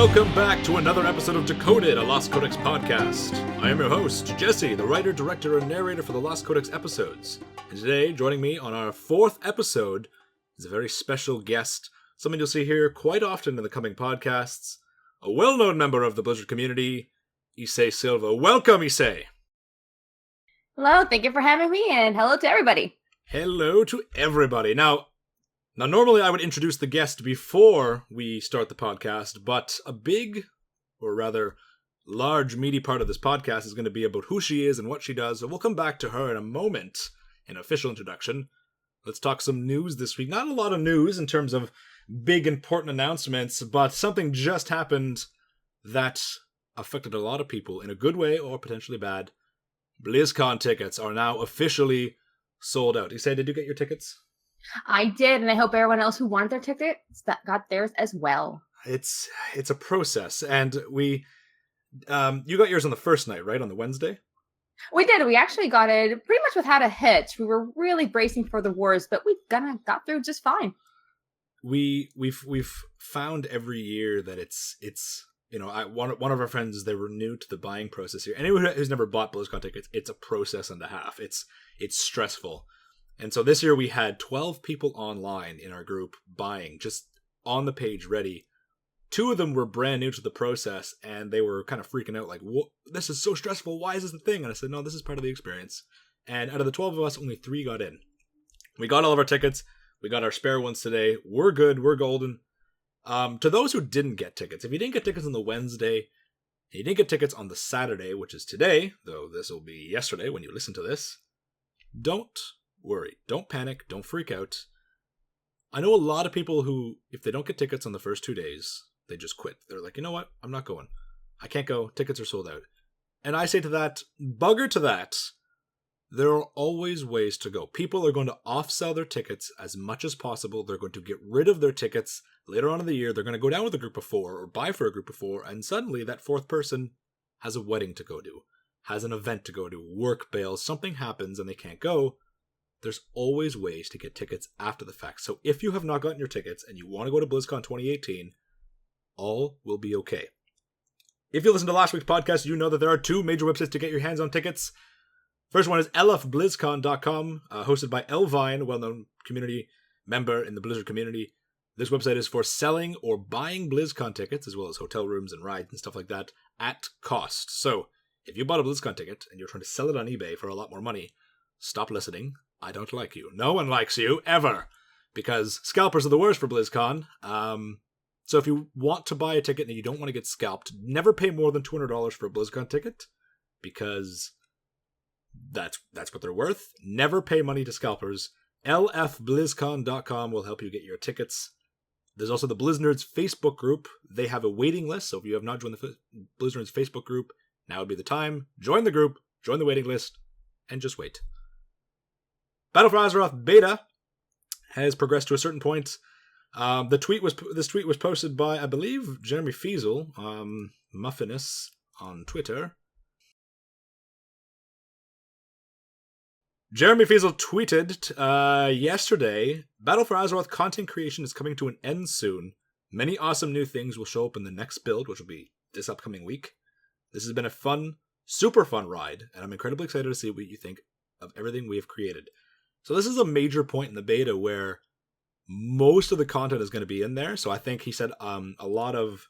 Welcome back to another episode of Decoded, a Lost Codex podcast. I am your host, Jesse, the writer, director, and narrator for the Lost Codex episodes. And today, joining me on our 4th episode is a very special guest, someone you'll see here quite often in the coming podcasts, a well-known member of the Blizzard community, Isei-Silva. Welcome, Isei! Hello, thank you for having me, and hello to everybody. Hello to everybody. Now, normally I would introduce the guest before we start the podcast, but a big, or rather large, meaty part of this podcast is going to be about who she is and what she does, so we'll come back to her in a moment, in an official introduction. Let's talk some news this week. Not a lot of news in terms of big, important announcements, but something just happened that affected a lot of people in a good way or potentially bad. Blizzcon tickets are now officially sold out. You say, did you get your tickets? I did, and I hope everyone else who wanted their tickets got theirs as well. It's a process, and you got yours on the first night, right? On the Wednesday? We did. We actually got it pretty much without a hitch. We were really bracing for the worst, but we got through just fine. We've found every year that it's one of our friends, they were new to the buying process here. Anyone who's never bought BlizzCon tickets, it's a process and a half. It's stressful. And so this year we had 12 people online in our group buying, just on the page ready. 2 of them were brand new to the process, and they were kind of freaking out, like, this is so stressful, why is this a thing? And I said, no, this is part of the experience. And out of the 12 of us, only 3 got in. We got all of our tickets, we got our spare ones today, we're good, we're golden. To those who didn't get tickets, if you didn't get tickets on the Wednesday, and you didn't get tickets on the Saturday, which is today, though this will be yesterday when you listen to this, don't worry. Don't panic. Don't freak out. I know a lot of people who, if they don't get tickets on the first 2 days, they just quit. They're like, you know what? I'm not going. I can't go. Tickets are sold out. And I say to that, bugger to that, there are always ways to go. People are going to off-sell their tickets as much as possible. They're going to get rid of their tickets later on in the year. They're going to go down with a group of 4 or buy for a group of 4, and suddenly that 4th person has a wedding to go to, has an event to go to, work bails, something happens and they can't go. There's always ways to get tickets after the fact. So if you have not gotten your tickets and you want to go to BlizzCon 2018, all will be okay. If you listen to last week's podcast, you know that there are 2 major websites to get your hands on tickets. First one is lfblizzcon.com, hosted by Elvine, a well-known community member in the Blizzard community. This website is for selling or buying BlizzCon tickets, as well as hotel rooms and rides and stuff like that, at cost. So if you bought a BlizzCon ticket and you're trying to sell it on eBay for a lot more money, stop listening. I don't like you. No one likes you, ever. Because scalpers are the worst for BlizzCon. So if you want to buy a ticket and you don't want to get scalped, never pay more than $200 for a BlizzCon ticket. Because that's what they're worth. Never pay money to scalpers. lfblizzcon.com will help you get your tickets. There's also the Blizznerds Facebook group. They have a waiting list, so if you have not joined the Blizznerds Facebook group, now would be the time. Join the group, join the waiting list, and just wait. Battle for Azeroth beta has progressed to a certain point. This tweet was posted by, I believe, Jeremy Fiesel, Muffinous on Twitter. Jeremy Fiesel tweeted yesterday, Battle for Azeroth content creation is coming to an end soon. Many awesome new things will show up in the next build, which will be this upcoming week. This has been a fun, super fun ride, and I'm incredibly excited to see what you think of everything we have created. So this is a major point in the beta where most of the content is going to be in there. So I think he said a lot of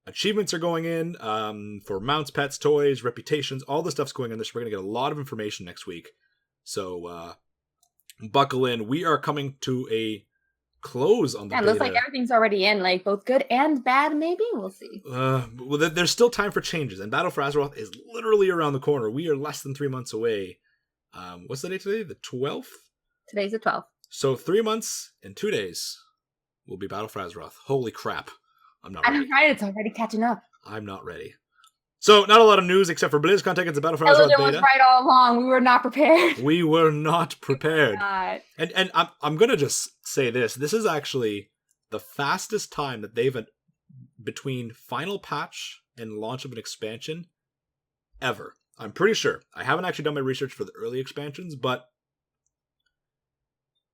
achievements are going in for mounts, pets, toys, reputations, all the stuff's going in there. So we're going to get a lot of information next week. So buckle in. We are coming to a close on the beta. It looks like everything's already in, like both good and bad, maybe? We'll see. Well, there's still time for changes, and Battle for Azeroth is literally around the corner. We are less than 3 months away. What's the date today? The 12th? Today's the 12th. So 3 months and 2 days will be Battle for Azeroth. Holy crap. I'm not ready. I'm right, it's already catching up. I'm not ready. So, not a lot of news except for BlizzCon tickets and Battle for Azeroth beta. was right all along. We were not prepared. We were not prepared. Not. And I'm going to just say this. This is actually the fastest time that they've had between final patch and launch of an expansion ever. I'm pretty sure. I haven't actually done my research for the early expansions, but...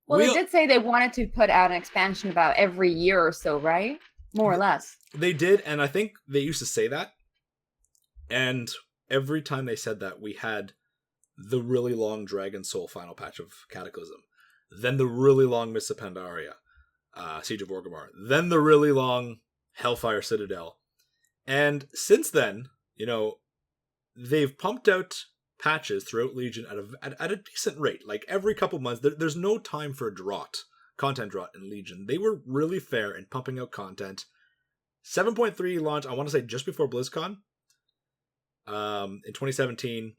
Well, they did say they wanted to put out an expansion about every year or so, right? more or less. They did, and I think they used to say that. And every time they said that, we had the really long Dragon Soul final patch of Cataclysm, then the really long Mists of Pandaria, Siege of Orgrimmar, then the really long Hellfire Citadel. And since then, they've pumped out patches throughout Legion at a decent rate. Like every couple months, there's no time for a content drought in Legion. They were really fair in pumping out content. 7.3 launched, I want to say, just before BlizzCon in 2017.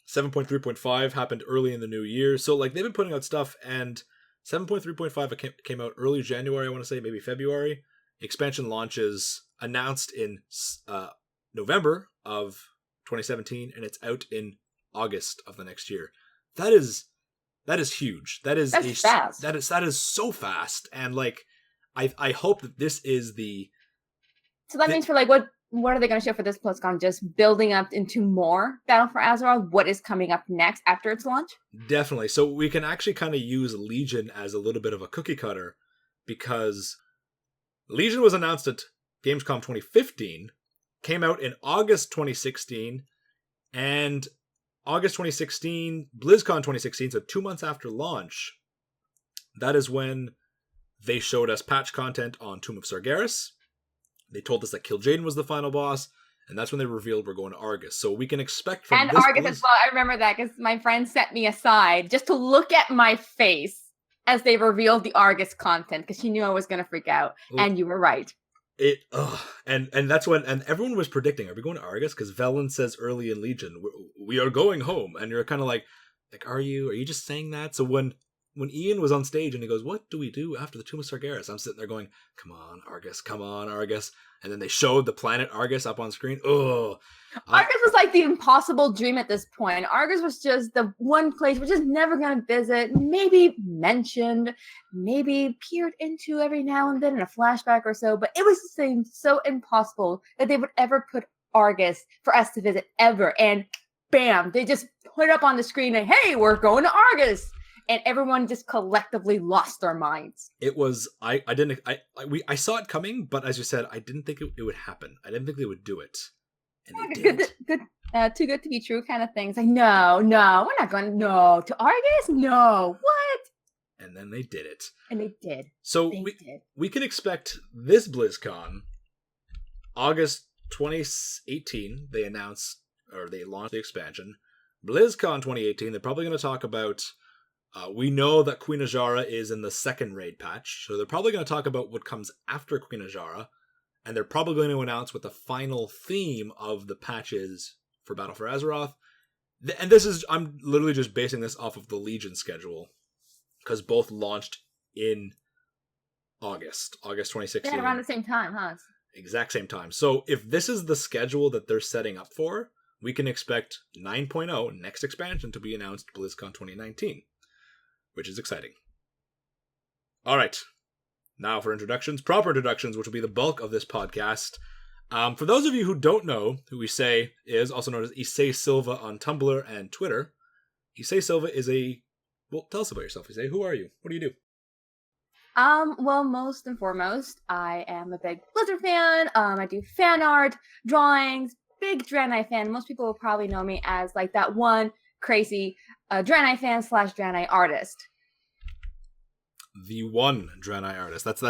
7.3.5 happened early in the new year. So like they've been putting out stuff, and 7.3.5 came out early January, I want to say, maybe February. Expansion launches announced in November of 2017, and it's out in August of the next year. That is huge. That's fast. That is so fast. And like I hope that this is the. So that means for like what are they going to show for this BlizzCon? Just building up into more Battle for Azeroth? What is coming up next after its launch? Definitely. So we can actually kind of use Legion as a little bit of a cookie cutter, because Legion was announced at Gamescom 2015, came out in August 2016, and August 2016, BlizzCon 2016, so 2 months after launch, that is when they showed us patch content on Tomb of Sargeras. They told us that Kil'jaeden was the final boss, and that's when they revealed we're going to Argus. So we can expect from this Argus as well. I remember that because my friend set me aside just to look at my face as they revealed the Argus content, because she knew I was going to freak out. Well, and you were right. And that's when, and everyone was predicting, are we going to Argus? Because Velen says early in Legion, we are going home. And you're kind of like, are you just saying that? So when Ian was on stage and he goes, what do we do after the Tomb of Sargeras? I'm sitting there going, come on, Argus. And then they showed the planet Argus up on screen. Argus was like the impossible dream at this point. Argus was just the one place we're just never going to visit, maybe mentioned, maybe peered into every now and then in a flashback or so, but it was seemed so impossible that they would ever put Argus for us to visit ever. And bam, they just put up on the screen and, hey, we're going to Argus. And everyone just collectively lost their minds. It was I saw it coming, but as you said, I didn't think it would happen. I didn't think they would do it, and they did. Too good to be true kind of things. Like no, we're not going to Argus. No, what? And then they did it. And they did. So we can expect this BlizzCon, August 2018. They announced or they launched the expansion. BlizzCon 2018. They're probably going to talk about. We know that Queen Azshara is in the second raid patch, so they're probably going to talk about what comes after Queen Azshara, and they're probably going to announce what the final theme of the patch is for Battle for Azeroth. And I'm literally just basing this off of the Legion schedule, because both launched in August 2016. Yeah, around the same time, huh? Exact same time. So if this is the schedule that they're setting up for, we can expect 9.0, next expansion, to be announced BlizzCon 2019. Which is exciting. All right. Now for proper introductions, which will be the bulk of this podcast. For those of you who don't know who Isei is, also known as Isei-Silva on Tumblr and Twitter, Isei-Silva is well, tell us about yourself, Isei. Who are you? What do you do? Well, most and foremost, I am a big Blizzard fan. I do fan art, drawings, big Draenei fan. Most people will probably know me as like that one crazy Draenei fan / Draenei artist. The one Draenei artist. That's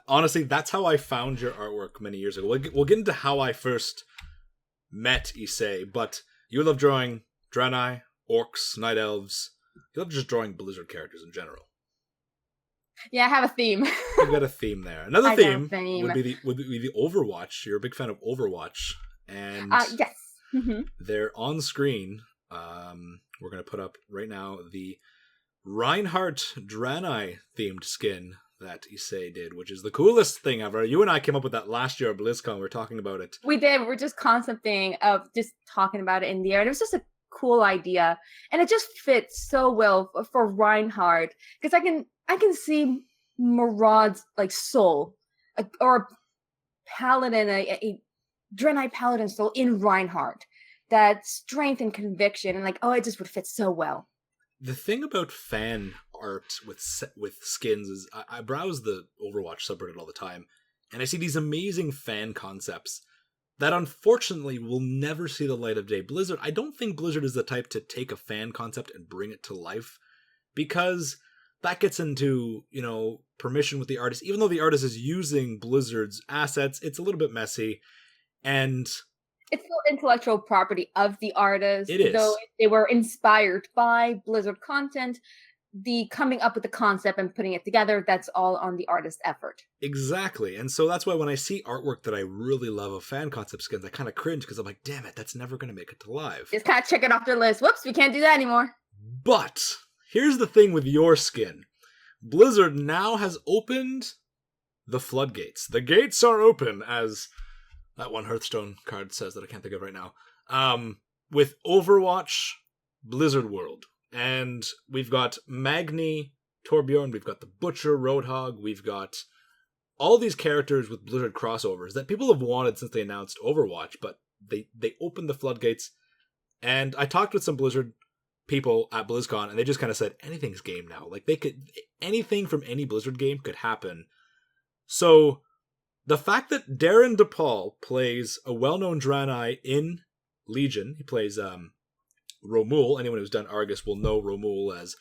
honestly, that's how I found your artwork many years ago. We'll get into how I first met Isei, but you love drawing Draenei, orcs, night elves. You love just drawing Blizzard characters in general. Yeah, I have a theme. You've got a theme there. Another theme would be the Overwatch. You're a big fan of Overwatch, and yes, they're on screen. We're going to put up right now the Reinhardt Draenei themed skin that Isei did, which is the coolest thing ever. You and I came up with that last year at BlizzCon. We were talking about it. We did. We're just concepting of just talking about it in the air. And it was just a cool idea. And it just fits so well for Reinhardt. Because I can see Murad's like soul, or a paladin, a Draenei paladin soul in Reinhardt. That strength and conviction, and like, it just would fit so well. The thing about fan art with skins is, I browse the Overwatch subreddit all the time. and I see these amazing fan concepts that unfortunately will never see the light of day. Blizzard, I don't think Blizzard is the type to take a fan concept and bring it to life, because that gets into, permission with the artist. Even though the artist is using Blizzard's assets, it's a little bit messy, and it's still intellectual property of the artist. It is. Though they were inspired by Blizzard content, the coming up with the concept and putting it together, that's all on the artist's effort. Exactly. And so that's why when I see artwork that I really love of fan concept skins, I kind of cringe, because I'm like, damn it, that's never going to make it to live. Just kind of check it off their list. Whoops, we can't do that anymore. But here's the thing with your skin. Blizzard now has opened the floodgates. The gates are open, as that one Hearthstone card says that I can't think of right now. With Overwatch Blizzard World. And we've got Magni, Torbjorn, we've got the Butcher, Roadhog, we've got all these characters with Blizzard crossovers that people have wanted since they announced Overwatch, but they opened the floodgates. And I talked with some Blizzard people at BlizzCon, and they just kind of said, anything's game now. Like, anything from any Blizzard game could happen. So, the fact that Darren DePaul plays a well-known Draenei in Legion, he plays, Romul. Anyone who's done Argus will know Romul as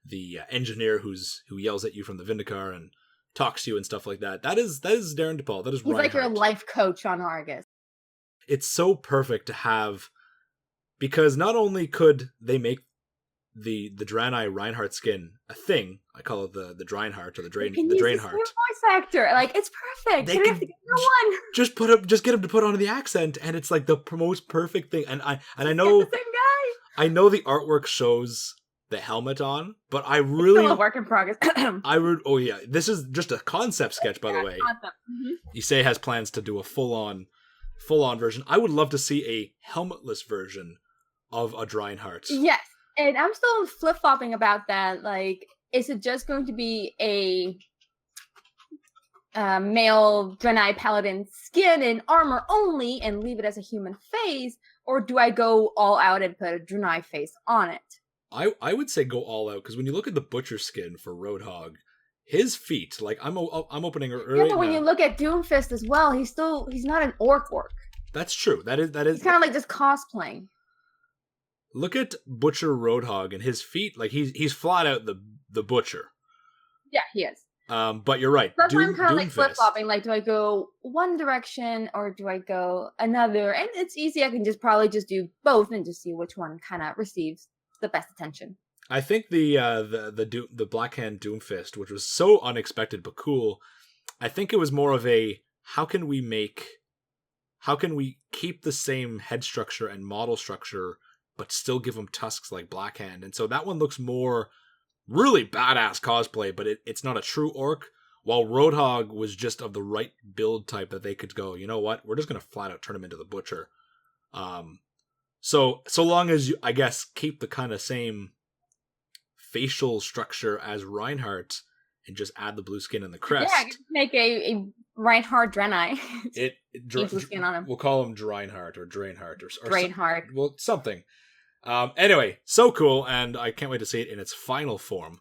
the engineer who yells at you from the Vindicar and talks to you and stuff like that. That is Darren DePaul. That is He's Reinhardt. like your life coach on Argus. It's so perfect to have, because not only could they make the Draenei Reinhardt skin a thing, I call it the Draenheart or the Draenheart. Voice actor, like, it's perfect. They have to get no one. Just get him to put on the accent, and it's like the most perfect thing. And I know Get the same guy. I know the artwork shows the helmet on, but I really... Still a work in progress. Oh yeah, this is just a concept sketch, by the way. Issei has plans to do a full-on version. I would love to see a helmetless version of a Draenheart. Yes, and I'm still flip-flopping about that. Like, is it just going to be a male Draenei Paladin skin and armor only and leave it as a human face? Or do I go all out and put a Draenei face on it? I would say go all out, because when you look at the Butcher skin for Roadhog, his feet, like, I'm opening it right Yeah, but when you look at Doomfist as well, he's not an orc. That's true. That is. He's kind of like just cosplaying. Look at Butcher Roadhog and his feet, like he's flat out the Butcher. Yeah, he is. But you're right. That's why I'm kind of like flip-flopping. Like, do I go one direction or do I go another? And it's easy. I can probably just do both and just see which one kind of receives the best attention. I think the Blackhand Doomfist, which was so unexpected but cool, I think it was more of a how can we keep the same head structure and model structure but still give them tusks like Blackhand. And so that one looks more really badass cosplay, but it's not a true orc, while Roadhog was just of the right build type that they could go, you know what, we're just going to flat out turn him into the Butcher. So long as you, I guess, keep the kind of same facial structure as Reinhardt and just add the blue skin and the crest. Yeah, make a Reinhardt Draenei. Skin on him. We'll call him Draenheart or Draenheart or Draenheart. Well, something. Anyway, so cool, and I can't wait to see it in its final form.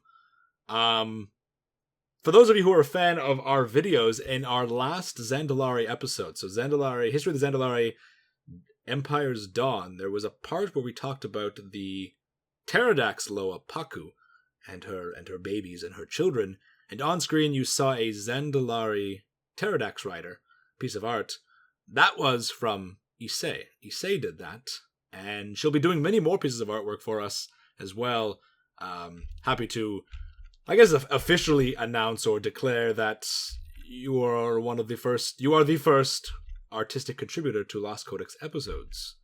For those of you who are a fan of our videos, in our last Zandalari episode, so Zandalari, History of the Zandalari Empire's Dawn, there was a part where we talked about the Pterodax Loa Paku and her babies and her children, and on screen you saw a Zandalari Pterodax rider, piece of art. That was from Issei. Issei did that, and she'll be doing many more pieces of artwork for us as well. Happy to, I guess, officially announce or declare that you are the first artistic contributor to Lost Codex episodes.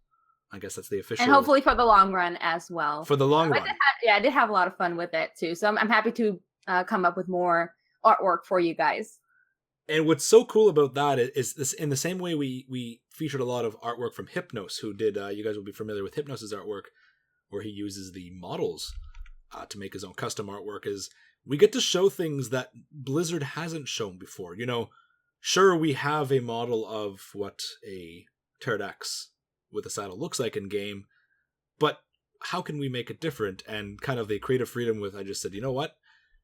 I guess that's the official. And hopefully for the long run as well. For the long run. I did have a lot of fun with it too. So I'm happy to come up with more artwork for you guys. And what's so cool about that is this, in the same way we featured a lot of artwork from Hypnos, who did, you guys will be familiar with Hypnos' artwork, where he uses the models to make his own custom artwork, is we get to show things that Blizzard hasn't shown before. You know, sure, we have a model of what a Pterodax with a saddle looks like in game, but how can we make it different? And kind of the creative freedom with, I just said, you know what?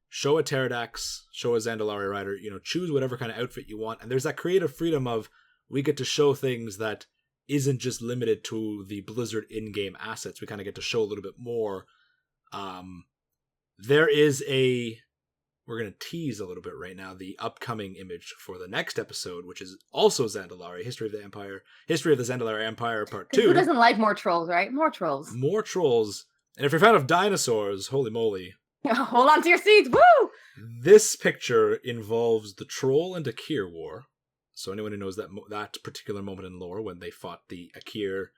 show a Pterodax, show a Zandalari rider, choose whatever kind of outfit you want. And there's that creative freedom of we get to show things that isn't just limited to the Blizzard in-game assets. We kind of get to show a little bit more. There is we're going to tease a little bit right now, the upcoming image for the next episode, which is also Zandalari, History of the Zandalari Empire Part 2. Who doesn't like more trolls, right? More trolls. More trolls. And if you're a fan of dinosaurs, holy moly. Hold on to your seats, woo! This picture involves the Troll and Akir War. So anyone who knows that particular moment in lore when they fought the Akir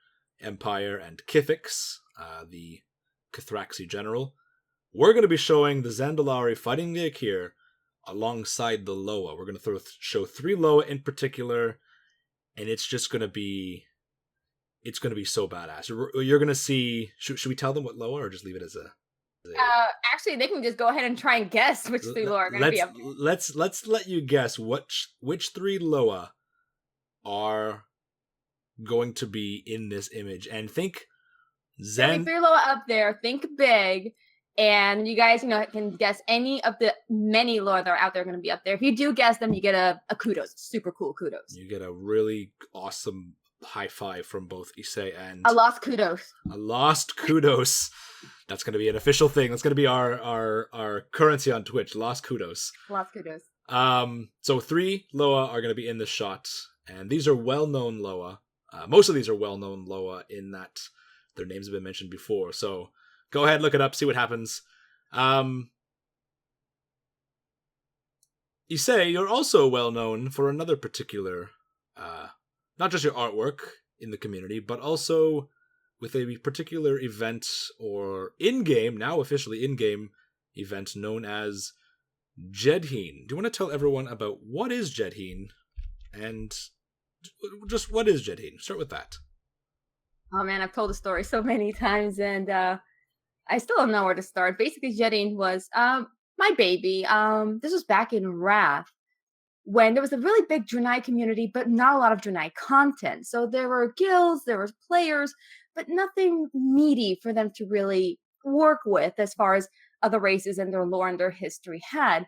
Empire and Kithix, the Kithraxi general, we're going to be showing the Zandalari fighting the Akir alongside the Loa. We're going to show 3 Loa in particular, and it's just going to be... It's going to be so badass. You're going to see... Should we tell them what Loa, or just leave it as a... Actually, they can just go ahead and try and guess which 3 Loa are going to be up. Let's let you guess which 3 Loa are going to be in this image. And think... There'll be 3 Loa up there. Think big. And you guys, can guess any of the many lore that are out there going to be up there. If you do guess them, you get a kudos. Super cool kudos. You get a really awesome high five from both Isei and... A lost kudos. A lost kudos. That's going to be an official thing. That's going to be our currency on Twitch. Lost kudos. Lost kudos. So 3 Loa are going to be in this shot. And these are well-known Loa. Most of these are well-known Loa in that their names have been mentioned before. So... go ahead, look it up, see what happens. Isei, you're also well known for another particular, not just your artwork in the community, but also with a particular event or in-game, now officially in-game event known as Jadienen. Do you want to tell everyone about what is Jadienen and just what is Jadienen? Start with that. Oh man, I've told the story so many times, and I still don't know where to start. Basically, Jadienen was my baby. This was back in Wrath, when there was a really big Draenei community, but not a lot of Draenei content. So there were guilds, there were players, but nothing meaty for them to really work with as far as other races and their lore and their history had.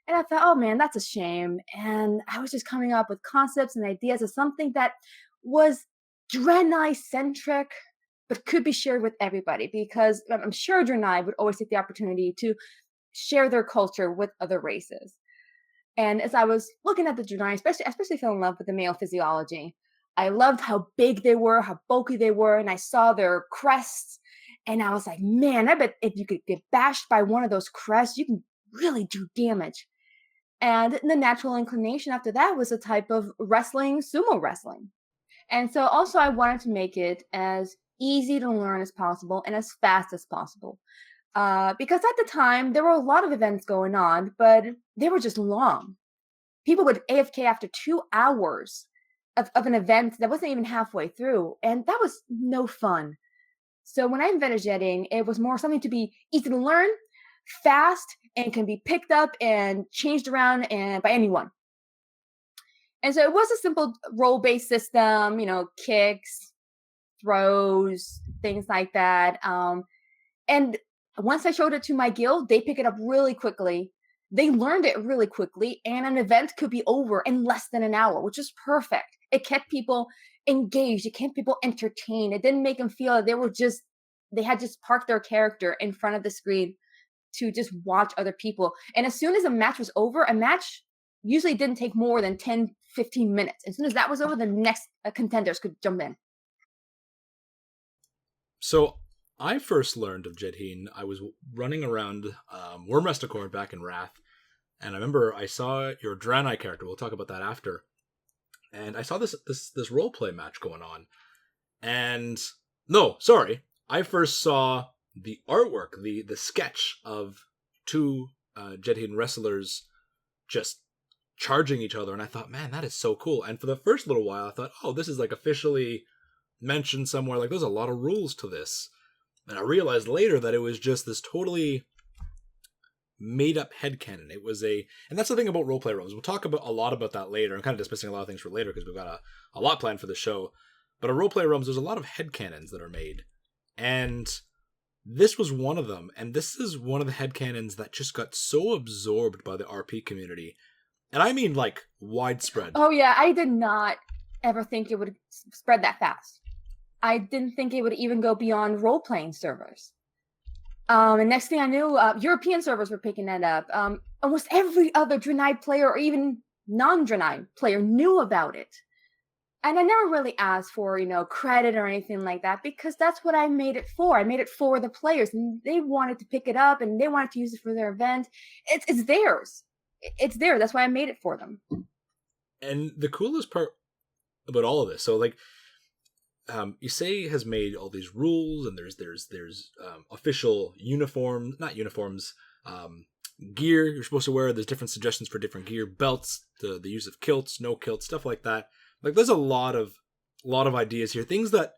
And I thought, oh man, that's a shame. And I was just coming up with concepts and ideas of something that was Draenei-centric, but could be shared with everybody, because I'm sure Draenei would always take the opportunity to share their culture with other races. And as I was looking at the Draenei, especially fell in love with the male physiology. I loved how big they were, how bulky they were, and I saw their crests, and I was like, man, I bet if you could get bashed by one of those crests, you can really do damage. And the natural inclination after that was a type of wrestling, sumo wrestling. And so also I wanted to make it as easy to learn as possible and as fast as possible. Because at the time, there were a lot of events going on, but they were just long. People would AFK after 2 hours of an event that wasn't even halfway through, and that was no fun. So when I invented Jadienen, it was more something to be easy to learn, fast, and can be picked up and changed around and by anyone. And so it was a simple role-based system, kicks, throws, things like that. And once I showed it to my guild, they pick it up really quickly. They learned it really quickly, and an event could be over in less than an hour, which is perfect. It kept people engaged. It kept people entertained. It didn't make them feel that they had just parked their character in front of the screen to just watch other people. And as soon as a match was over, a match usually didn't take more than 10, 15 minutes. As soon as that was over, the next contenders could jump in. So I first learned of Jadienen. I was running around Wyrmrest Accord back in Wrath, and I remember I saw your Draenei character. We'll talk about that after. And I saw this roleplay match going on. And no, sorry, I first saw the artwork, the sketch of 2 Jadienen wrestlers just charging each other, and I thought, man, that is so cool. And for the first little while, I thought, oh, this is like officially mentioned somewhere. Like, there's a lot of rules to this. And I realized later that it was just this totally made-up headcanon. It was and that's the thing about roleplay rooms. We'll talk a lot about that later. I'm kind of dismissing a lot of things for later because we've got a lot planned for the show. But in roleplay rooms, there's a lot of headcanons that are made. And This was one of them, and this is one of the headcanons that just got so absorbed by the RP community. And I mean, like, widespread. Oh yeah, I did not ever think it would spread that fast. I didn't think it would even go beyond role-playing servers. And next thing I knew, European servers were picking that up. Almost every other Draenei player, or even non-Draenei player, knew about it. And I never really asked for, credit or anything like that, because that's what I made it for. I made it for the players, and they wanted to pick it up, and they wanted to use it for their event. It's theirs. It's theirs. That's why I made it for them. And the coolest part about all of this, so like, Issei has made all these rules, and there's official gear you're supposed to wear. There's different suggestions for different gear, belts, the use of kilts, no kilts, stuff like that. Like, there's a lot of ideas here, things that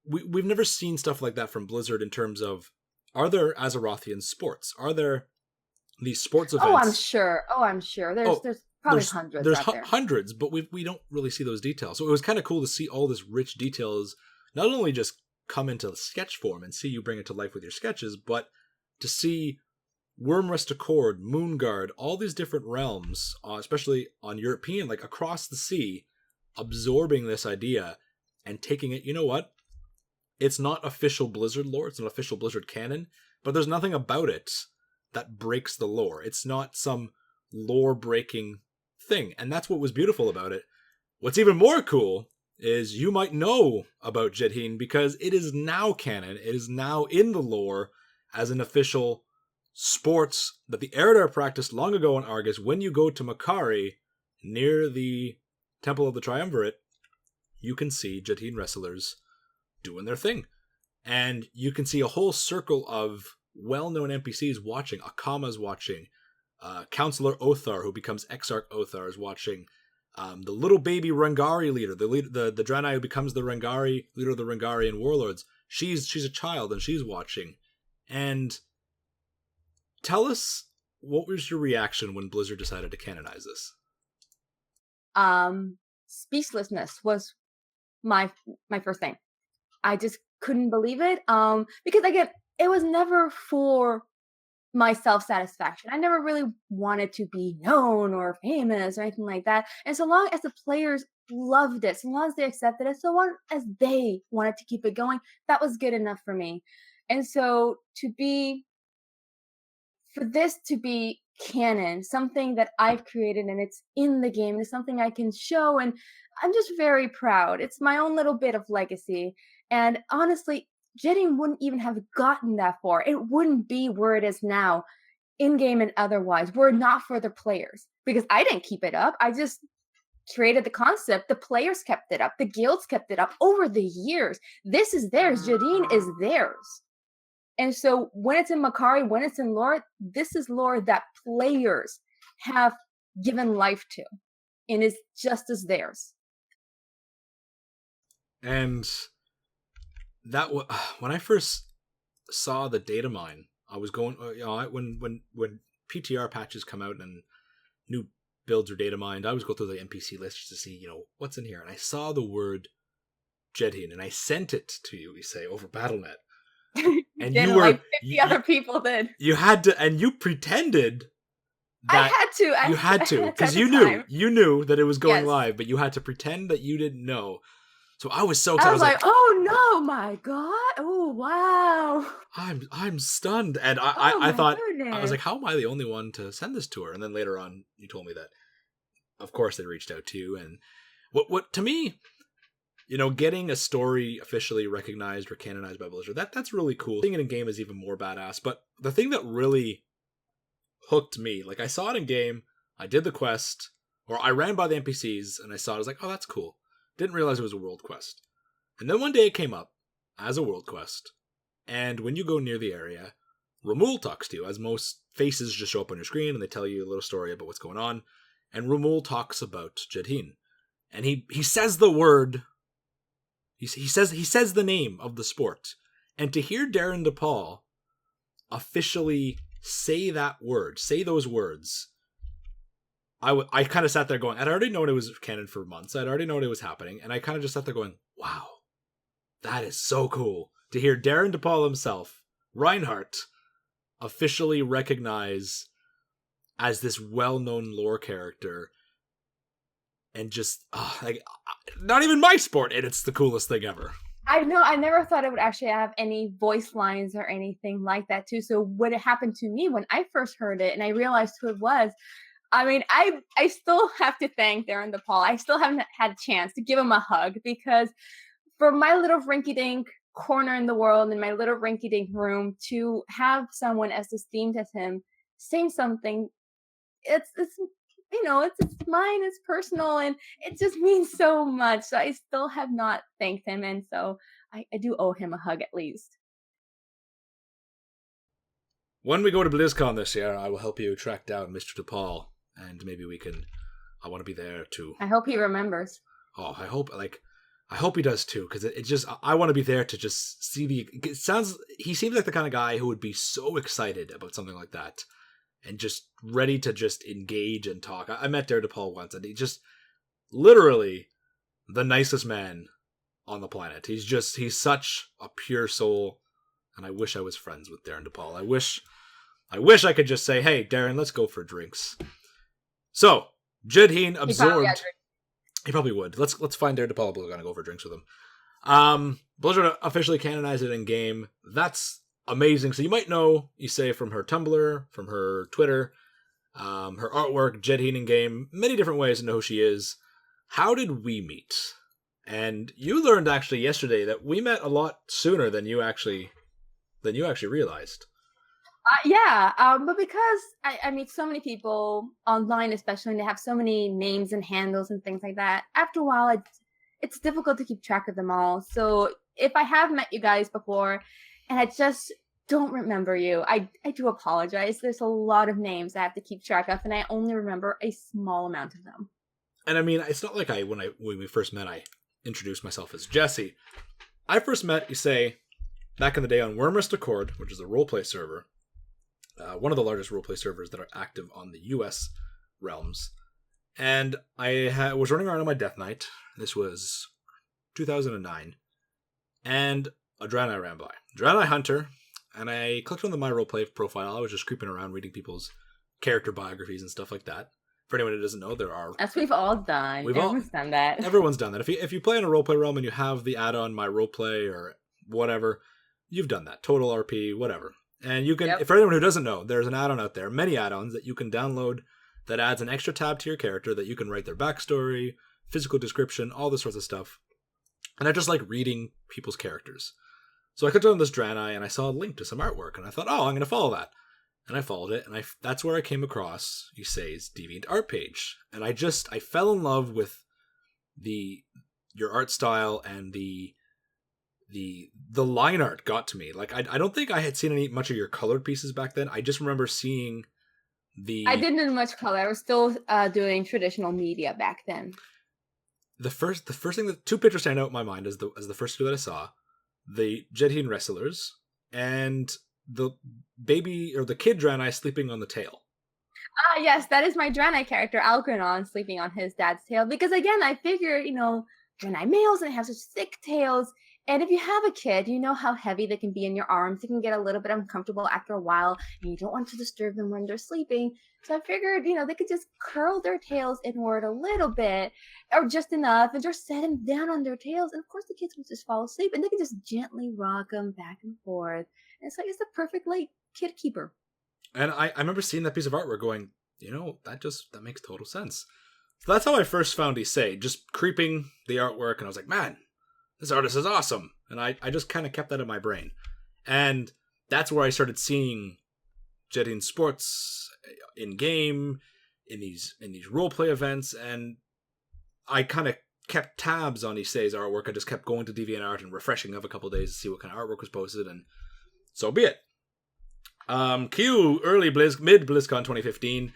we've never seen stuff like that from Blizzard in terms of, are there Azerothian sports? Are there these sports events? Oh, I'm sure. There's probably hundreds. There's out there. Hundreds, but we don't really see those details. So it was kind of cool to see all this rich details, not only just come into sketch form and see you bring it to life with your sketches, but to see Wyrmrest Accord, Moonguard, all these different realms, especially on European, like across the sea, absorbing this idea and taking it. You know what? It's not official Blizzard lore, it's not official Blizzard canon, but there's nothing about it that breaks the lore. It's not some lore-breaking thing, and that's what was beautiful about it. What's even more cool is you might know about Jadienen because it is now canon. It is now in the lore as an official sports that the Eridar practiced long ago in Argus. When you go to Makari, near the Temple of the Triumvirate, you can see Jadienen wrestlers doing their thing. And you can see a whole circle of well-known NPCs watching. Akama's watching. Counselor Othar, who becomes Exarch Othar, is watching. The little baby Rangari leader, the Draenei who becomes the Rangari leader of the Rangarian warlords, she's a child and she's watching. And tell us, what was your reaction when Blizzard decided to canonize this? Speechlessness was my first thing. I just couldn't believe it. Because again, it was never for my self-satisfaction. I never really wanted to be known or famous or anything like that. And so long as the players loved it, so long as they accepted it, so long as they wanted to keep it going, that was good enough for me. And so for this to be canon, something that I've created and it's in the game, it's something I can show, and I'm just very proud. It's my own little bit of legacy. And honestly, Jadienen wouldn't even have gotten that far. It wouldn't be where it is now, in-game and otherwise, were it not for the players. Because I didn't keep it up. I just created the concept. The players kept it up. The guilds kept it up over the years. This is theirs. Jadienen is theirs. And so when it's in Makari, when it's in lore, this is lore that players have given life to and is just as theirs. And that when I first saw the data mine, I was going, when PTR patches come out and new builds are data mined, I always go through the NPC list just to see, what's in here. And I saw the word Jadienen, and I sent it to you, over Battle.net. And you were like 50 other people did. You had to, and you pretended that I had to, because you knew that it was going live, but you had to pretend that you didn't know. So I was so excited. I was like, oh no, my God. Oh wow. I'm stunned. And I thought, goodness. I was like, how am I the only one to send this to her? And then later on you told me that of course they reached out to you. And what to me, getting a story officially recognized or canonized by Blizzard, that's really cool. Seeing it in game is even more badass. But the thing that really hooked me, like I saw it in game, I did the quest, or I ran by the NPCs and I saw it, I was like, oh, that's cool. Didn't realize it was a world quest. And then one day it came up as a world quest. And when you go near the area, Ramul talks to you, as most faces just show up on your screen and they tell you a little story about what's going on. And Ramul talks about Jadienen. And he says the word, he says the name of the sport. And to hear Darren DePaul officially say that word, say those words, I kind of sat there going, I'd already known it was canon for months. I'd already known it was happening. And I kind of just sat there going, wow, that is so cool. To hear Darren DePaul himself Reinhardt officially recognize as this well-known lore character, and just like, not even my sport, and it's the coolest thing ever. I know. I never thought it would actually have any voice lines or anything like that too. So what happened to me when I first heard it and I realized who it was, I mean, I still have to thank Darren DePaul. I still haven't had a chance to give him a hug, because for my little rinky-dink corner in the world, in my little rinky-dink room, to have someone as esteemed as him saying something, it's you know, it's mine, it's personal, and it just means so much. So I still have not thanked him, and so I do owe him a hug at least. When we go to BlizzCon this year, I will help you track down Mr. DePaul, and maybe we can. I want to be there too. I hope he remembers. Oh, I hope he does too, because it just, I want to be there to just see he seems like the kind of guy who would be so excited about something like that, and just ready to just engage and talk. I met Darren DePaul once, and he just literally the nicest man on the planet. He's such a pure soul, and I wish I was friends with Darren DePaul. I wish I could just say, hey, Darren, let's go for drinks. So, Jadienen absorbed. He probably would. Let's find Darren DePaul. We're gonna go for drinks with him. Blizzard officially canonized it in game. That's amazing. So you might know Isei from her Tumblr, from her Twitter, her artwork, Jadienen game, many different ways to know who she is. How did we meet? And you learned actually yesterday that we met a lot sooner than you actually realized. But because I meet so many people online, especially, and they have so many names and handles and things like that, after a while, it's difficult to keep track of them all. So if I have met you guys before and I just don't remember you, I do apologize. There's a lot of names I have to keep track of, and I only remember a small amount of them. And I mean, it's not like when we first met, I introduced myself as Jesse. I first met Isei back in the day on Wormrest Accord, which is a roleplay server. One of the largest roleplay servers that are active on the US realms. And I was running around on my Death Knight. This was 2009. And a Draenei ran by. Draenei Hunter. And I clicked on the My Roleplay profile. I was just creeping around reading people's character biographies and stuff like that. For anyone who doesn't know, there are... As we've all done. Everyone's done that. Everyone's done that. If you play in a roleplay realm and you have the add-on My Roleplay or whatever, you've done that. Total RP, whatever. And you can, for anyone who doesn't know, there's an add-on out there, many add-ons that you can download that adds an extra tab to your character that you can write their backstory, physical description, all this sorts of stuff. And I just like reading people's characters. So I clicked on this Draenei and I saw a link to some artwork and I thought, oh, I'm going to follow that. And I followed it, and that's where I came across Isei's Deviant art page. And I fell in love with your art style, and the line art got to me. Like, I don't think I had seen much of your colored pieces back then. I just remember seeing I didn't do much color. I was still doing traditional media back then. The first thing that two pictures stand out in my mind as the first two that I saw, the Jedienen wrestlers and the baby or the kid Draenei sleeping on the tail. Yes, that is my Draenei character, Algernon, sleeping on his dad's tail. Because again, I figure, Draenei males, and they have such thick tails. And if you have a kid, you know how heavy they can be in your arms. They can get a little bit uncomfortable after a while, and you don't want to disturb them when they're sleeping. So I figured, they could just curl their tails inward a little bit, or just enough, and just set them down on their tails. And of course, the kids would just fall asleep, and they could just gently rock them back and forth. And it's like, it's the perfect, kid keeper. And I remember seeing that piece of artwork going, that makes total sense. So that's how I first found Isei, just creeping the artwork, and I was like, man, this artist is awesome. And I just kind of kept that in my brain. And that's where I started seeing Jadienen sports in-game, in these roleplay events, and I kind of kept tabs on Isei's artwork. I just kept going to DeviantArt and refreshing of a couple days to see what kind of artwork was posted, and so be it. Mid BlizzCon 2015,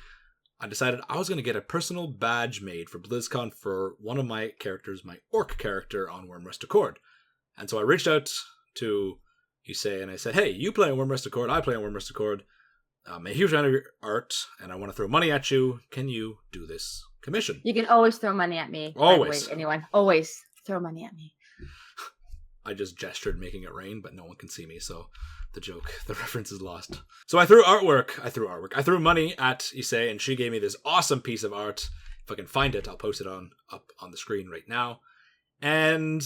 I decided I was going to get a personal badge made for BlizzCon for one of my characters, my orc character on Wormrest Accord. And so I reached out to Isei and I said, hey, you play on Wormrest Accord, I play on Wormrest Accord. I'm a huge fan of your art, and I want to throw money at you. Can you do this commission? You can always throw money at me. Always. Anyone. Always throw money at me. I just gestured making it rain, but no one can see me, so the joke. The reference is lost. So I threw money at Isei, and she gave me this awesome piece of art. If I can find it, I'll post it up on the screen right now. And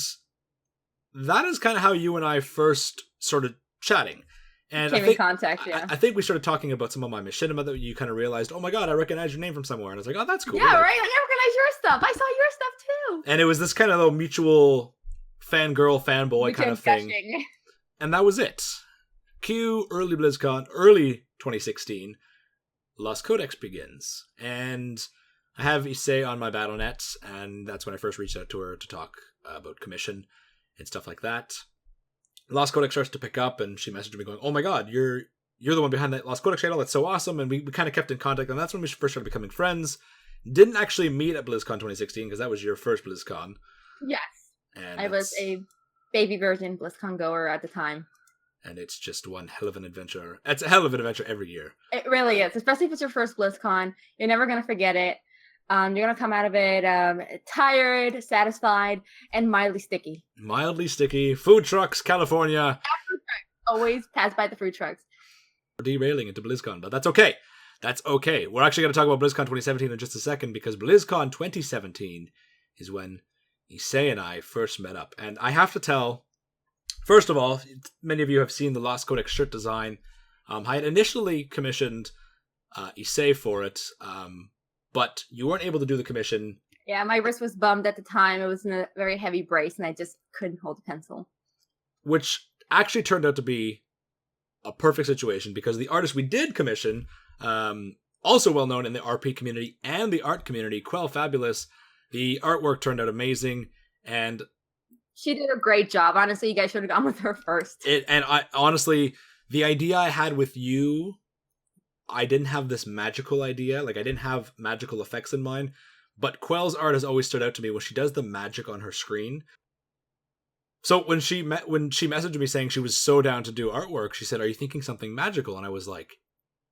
that is kind of how you and I first started chatting. And Came in contact, yeah. I think we started talking about some of my machinima that you kind of realized, oh my god, I recognize your name from somewhere. And I was like, oh, that's cool. Yeah, right? I recognize your stuff. I saw your stuff too. And it was this kind of little mutual fangirl, fanboy kind of thing. Gushing. And that was it. Cue early BlizzCon, early 2016, Lost Codex begins. And I have Isei on my BattleNet, and that's when I first reached out to her to talk about commission and stuff like that. Lost Codex starts to pick up, and she messaged me going, oh my god, you're the one behind that Lost Codex channel, that's so awesome. And we kind of kept in contact, and that's when we first started becoming friends. Didn't actually meet at BlizzCon 2016, because that was your first BlizzCon. Yes. And I was a baby virgin BlizzCon goer at the time. And it's just one hell of an adventure. It's a hell of an adventure every year. It really is, especially if it's your first BlizzCon. You're never going to forget it. You're going to come out of it tired, satisfied, and mildly sticky. Mildly sticky. Food trucks, California. Always pass by the food trucks. We're derailing into BlizzCon, but that's okay. That's okay. We're actually going to talk about BlizzCon 2017 in just a second, because BlizzCon 2017 is when Isei and I first met up. And I have to tell, first of all, many of you have seen the Lost Codex shirt design. I had initially commissioned Isei for it, but you weren't able to do the commission. Yeah, my wrist was bummed at the time. It was in a very heavy brace, and I just couldn't hold a pencil. Which actually turned out to be a perfect situation, because the artist we did commission, also well known in the RP community and the art community, Quell Fabulous, the artwork turned out amazing, and she did a great job. Honestly, you guys should have gone with her first. Honestly, the idea I had with you, I didn't have this magical idea. Like, I didn't have magical effects in mind. But Quell's art has always stood out to me when she does the magic on her screen. So when she messaged me saying she was so down to do artwork, she said, "Are you thinking something magical?" And I was like,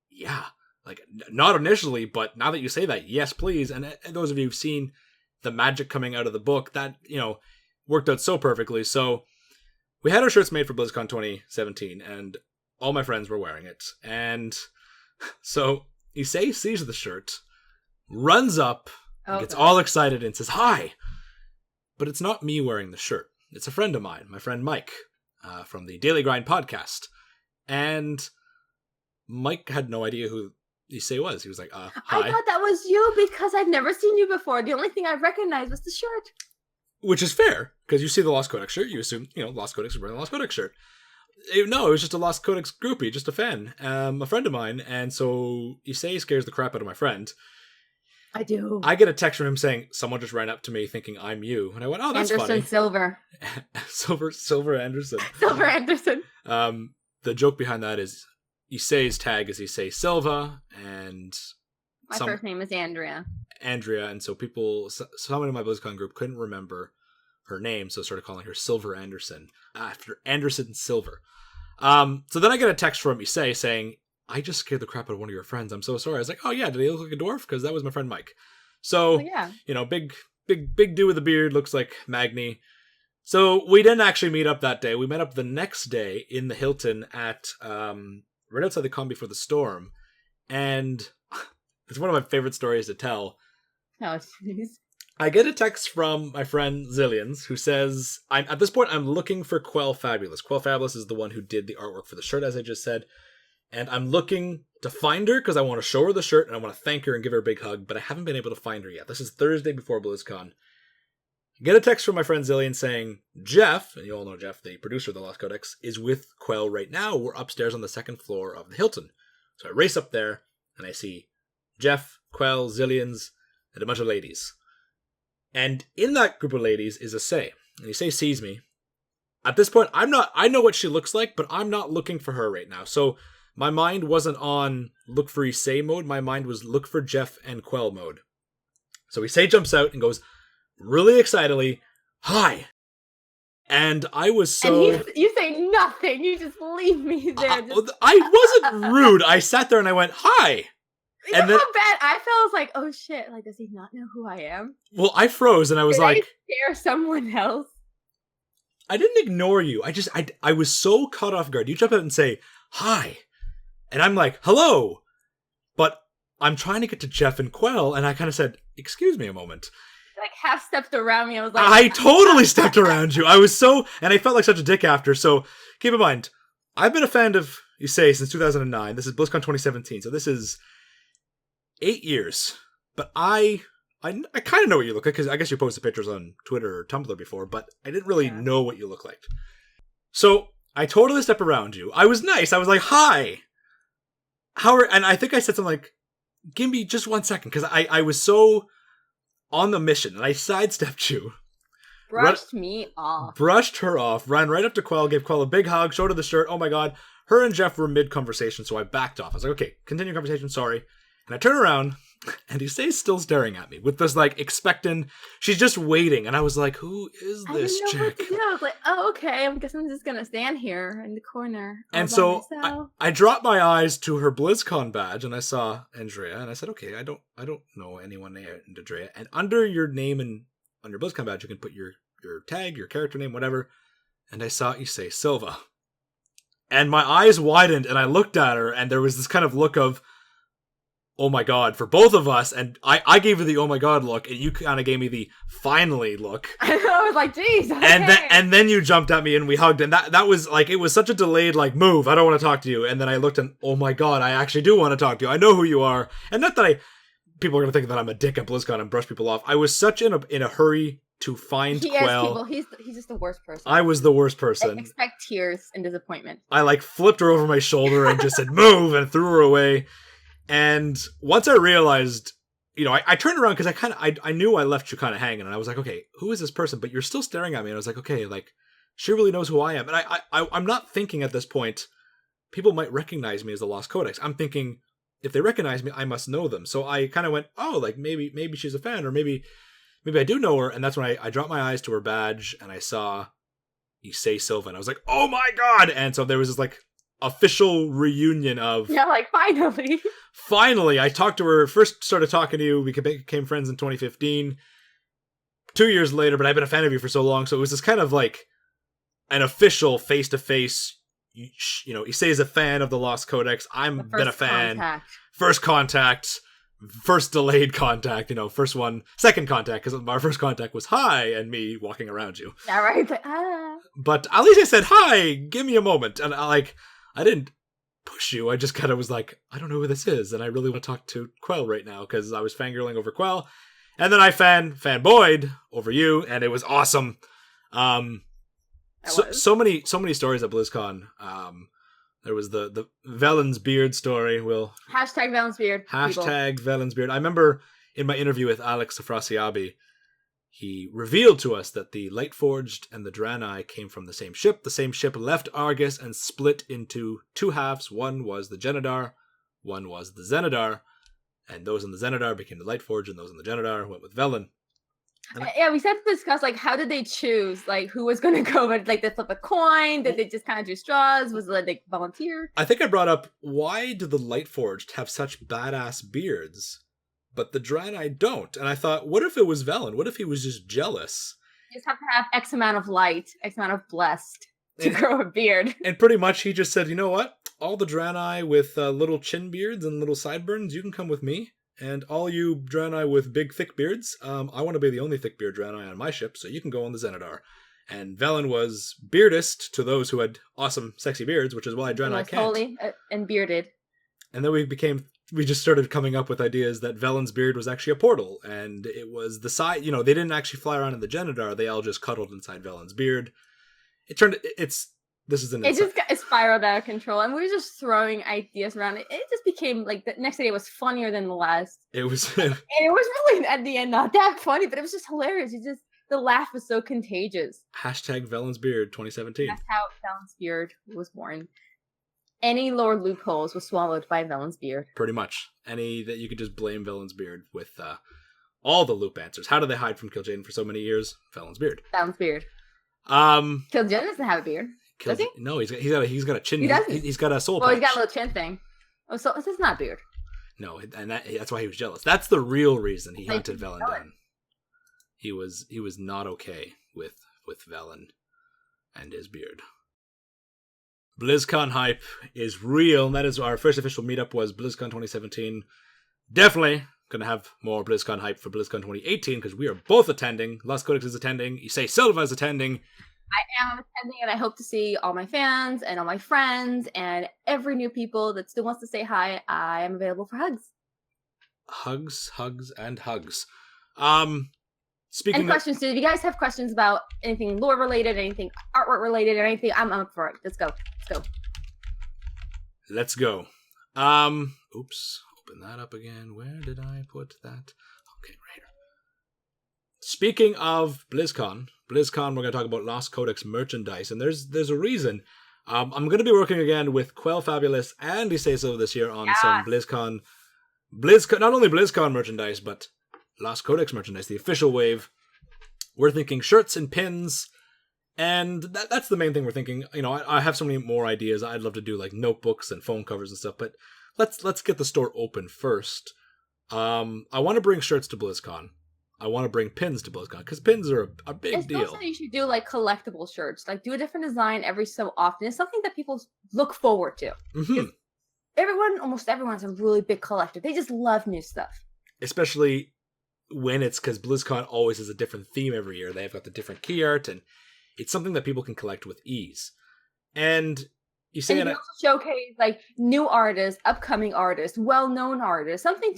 "Yeah." Like, not initially, but now that you say that, yes, please. And those of you who've seen the magic coming out of the book, that, worked out so perfectly. So we had our shirts made for BlizzCon 2017, and all my friends were wearing it. And so Isei sees the shirt, runs up, and gets all excited and says, "Hi!" But it's not me wearing the shirt. It's a friend of mine, my friend Mike, from the Daily Grind podcast. And Mike had no idea who Isei was. He was like, "Hi." I thought that was you because I've never seen you before. The only thing I recognized was the shirt. Which is fair, because you see the Lost Codex shirt, you assume, Lost Codex is wearing the Lost Codex shirt. No, it was just a Lost Codex groupie, just a fan, a friend of mine, and so Isei scares the crap out of my friend. I do. I get a text from him saying, someone just ran up to me thinking I'm you, and I went, "Oh, that's funny." Silver. Silver Anderson. Silver Anderson. The joke behind that is Isei's tag is Isei-Silva, and my first name is Andrea, and so someone in my BlizzCon group couldn't remember her name, so started calling her Silver Anderson after Anderson Silver. So then I get a text from Isei saying, "I just scared the crap out of one of your friends. I'm so sorry." I was like, "Oh yeah, did he look like a dwarf?" Because that was my friend Mike. So big dude with a beard, looks like Magni. So we didn't actually meet up that day. We met up the next day in the Hilton at right outside the Calm Before the Storm, and it's one of my favorite stories to tell. Oh, jeez. I get a text from my friend Zillions, who says, at this point, I'm looking for Quell Fabulous. Quell Fabulous is the one who did the artwork for the shirt, as I just said. And I'm looking to find her because I want to show her the shirt and I want to thank her and give her a big hug, but I haven't been able to find her yet. This is Thursday before BlizzCon. I get a text from my friend Zillion saying, Jeff, and you all know Jeff, the producer of the Lost Codex, is with Quell right now. We're upstairs on the second floor of the Hilton. So I race up there and I see Jeff, Quell, Zillions, and a bunch of ladies. And in that group of ladies is Isei. And Isei sees me. At this point, I know what she looks like, but I'm not looking for her right now. So my mind wasn't on look for Isei mode. My mind was look for Jeff and Quell mode. So Isei jumps out and goes really excitedly, "Hi." And I was so... And you say nothing. You just leave me there. I wasn't rude. I sat there and I went, "Hi." You know how bad I felt? I was like, oh shit, like, does he not know who I am? Well, I froze and I was like... Did I scare someone else? I didn't ignore you. I was so caught off guard. You jump out and say, hi. And I'm like, hello. But I'm trying to get to Jeff and Quell, and I kind of said, excuse me a moment. Like half stepped around me. I was like, I totally stepped around you. And I felt like such a dick after. So keep in mind, I've been a fan of Issei since 2009. This is BlizzCon 2017. So this is 8 years. But I kind of know what you look like, because I guess you posted pictures on Twitter or Tumblr before, but I didn't really know what you look like. So I totally stepped around you. I was nice. I was like, hi. And I think I said something like, give me just 1 second, because I was so on the mission, and I sidestepped you. Brushed me off. Brushed her off, ran right up to Quell, gave Quell a big hug, showed her the shirt. Oh my god. Her and Jeff were mid-conversation, so I backed off. I was like, okay, continue conversation, sorry. And I turn around, and Issei's still staring at me with this, like, expectant. She's just waiting, and I was like, who is this chick? What to do. I was like, oh, okay, I guess I'm just gonna stand here in the corner. And so I dropped my eyes to her BlizzCon badge, and I saw Andrea, and I said, okay, I don't know anyone named Andrea. And under your name and on your BlizzCon badge, you can put your tag, your character name, whatever. And I saw Isei-Silva. And my eyes widened, and I looked at her, and there was this kind of look of, oh my god, for both of us. And I gave her the oh my god look, and you kind of gave me the finally look. I was like, geez. Okay. And then you jumped at me and we hugged, and that was like, it was such a delayed like move. I don't want to talk to you. And then I looked and oh my god, I actually do want to talk to you. I know who you are. And not that people are gonna think that I'm a dick at BlizzCon and brush people off. I was such in a hurry to find Quell. He's just the worst person. I was the worst person. I expect tears and disappointment. I like flipped her over my shoulder and just said move and threw her away. And once I realized, you know, I turned around because I knew I left you kind of hanging, and I was like, okay, who is this person? But you're still staring at me, and I was like, okay, like she really knows who I am. And I'm not thinking at this point people might recognize me as the Lost Codex. I'm thinking if they recognize me, I must know them. So I kind of went, oh, like maybe she's a fan, or maybe I do know her. And that's when I dropped my eyes to her badge and I saw Isei-Silva, and I was like, oh my god! And so there was this like official reunion of like finally I talked to her. First started talking to you, we became friends in 2015, 2 years later, but I've been a fan of you for so long, so it was this kind of like an official face-to-face, you know, Issei is a fan of the Lost Codex, I've been a fan. First contact, first delayed contact, you know, first one, second contact, because our first contact was hi and me walking around you. Yeah, right. But at least I said hi, give me a moment. And I didn't push you. I just kind of was like, I don't know who this is, and I really want to talk to Quell right now because I was fangirling over Quell, and then I fanboyed over you, and it was awesome. So many stories at BlizzCon. There was the Velen's beard story. Hashtag Velen's beard. Hashtag Velen's beard. I remember in my interview with Alex Afrasiabi, he revealed to us that the Lightforged and the Draenei came from the same ship. The same ship left Argus and split into two halves. One was the Genedar, one was the Zenidar, and those in the Zenidar became the Lightforged, and those in the Genedar went with Velen. Yeah, we had to discuss, like, how did they choose, like, who was going to go, but, like, they flip a coin? Did they just kind of do straws? Was it, like, volunteer? I think I brought up, why do the Lightforged have such badass beards, but the Draenei don't? And I thought, what if it was Velen? What if he was just jealous? You just have to have X amount of light, X amount of blessed to grow a beard. And pretty much he just said, you know what? All the Draenei with little chin beards and little sideburns, you can come with me. And all you Draenei with big thick beards, I want to be the only thick beard Draenei on my ship, so you can go on the Zenidar. And Velen was beardist to those who had awesome, sexy beards, which is why Draenei can't. Holy and bearded. And then we just started coming up with ideas that Velen's beard was actually a portal, and it was the side, you know, they didn't actually fly around in the Genedar, they all just cuddled inside Velen's beard. It just spiraled out of control, and we were just throwing ideas around. It just became like the next day was funnier than the last. It was, and it was really at the end not that funny, but it was just hilarious. The laugh was so contagious. Hashtag Velen's beard 2017. That's how Velen's beard was born. Any lore loopholes was swallowed by Velen's beard. Pretty much. Any that you could just blame Velen's beard with all the loop answers. How do they hide from Kil'jaeden for so many years? Velen's beard. Velen's beard. Kil'jaeden doesn't have a beard. Does he? No, he's got a chin. He doesn't. He's got a soul patch. He's got a little chin thing. Oh, so this is not a beard. No, and that's why he was jealous. That's the real reason he hunted Velen down. He was not okay with Velen. and his beard. BlizzCon hype is real, and that is our first official meetup was BlizzCon 2017. Definitely going to have more BlizzCon hype for BlizzCon 2018 because we are both attending. Lost Codex is attending. Isei-Silva is attending. I am attending, and I hope to see all my fans and all my friends and every new people that still wants to say hi. I am available for hugs. Hugs, and hugs. Speaking and questions too. If you guys have questions about anything lore related, anything artwork related, or anything, I'm up for it. Let's go. Let's go. Oops. Open that up again. Where did I put that? Okay, right here. Speaking of BlizzCon, we're going to talk about Lost Codex merchandise, and there's a reason. I'm going to be working again with Quell Fabulous and Isei-Silva this year on some BlizzCon, not only BlizzCon merchandise, but Lost Codex merchandise, the official wave. We're thinking shirts and pins, and that's the main thing we're thinking. You know, I have so many more ideas. I'd love to do like notebooks and phone covers and stuff, but let's get the store open first. I want to bring shirts to BlizzCon. I want to bring pins to BlizzCon because pins are a big deal. Also, you should do like collectible shirts, like do a different design every so often. It's something that people look forward to. Mm-hmm. Almost everyone's a really big collector. They just love new stuff, especially when it's because BlizzCon always has a different theme every year. They've got the different key art, and it's something that people can collect with ease. And you can also showcase like new artists, upcoming artists, well-known artists, something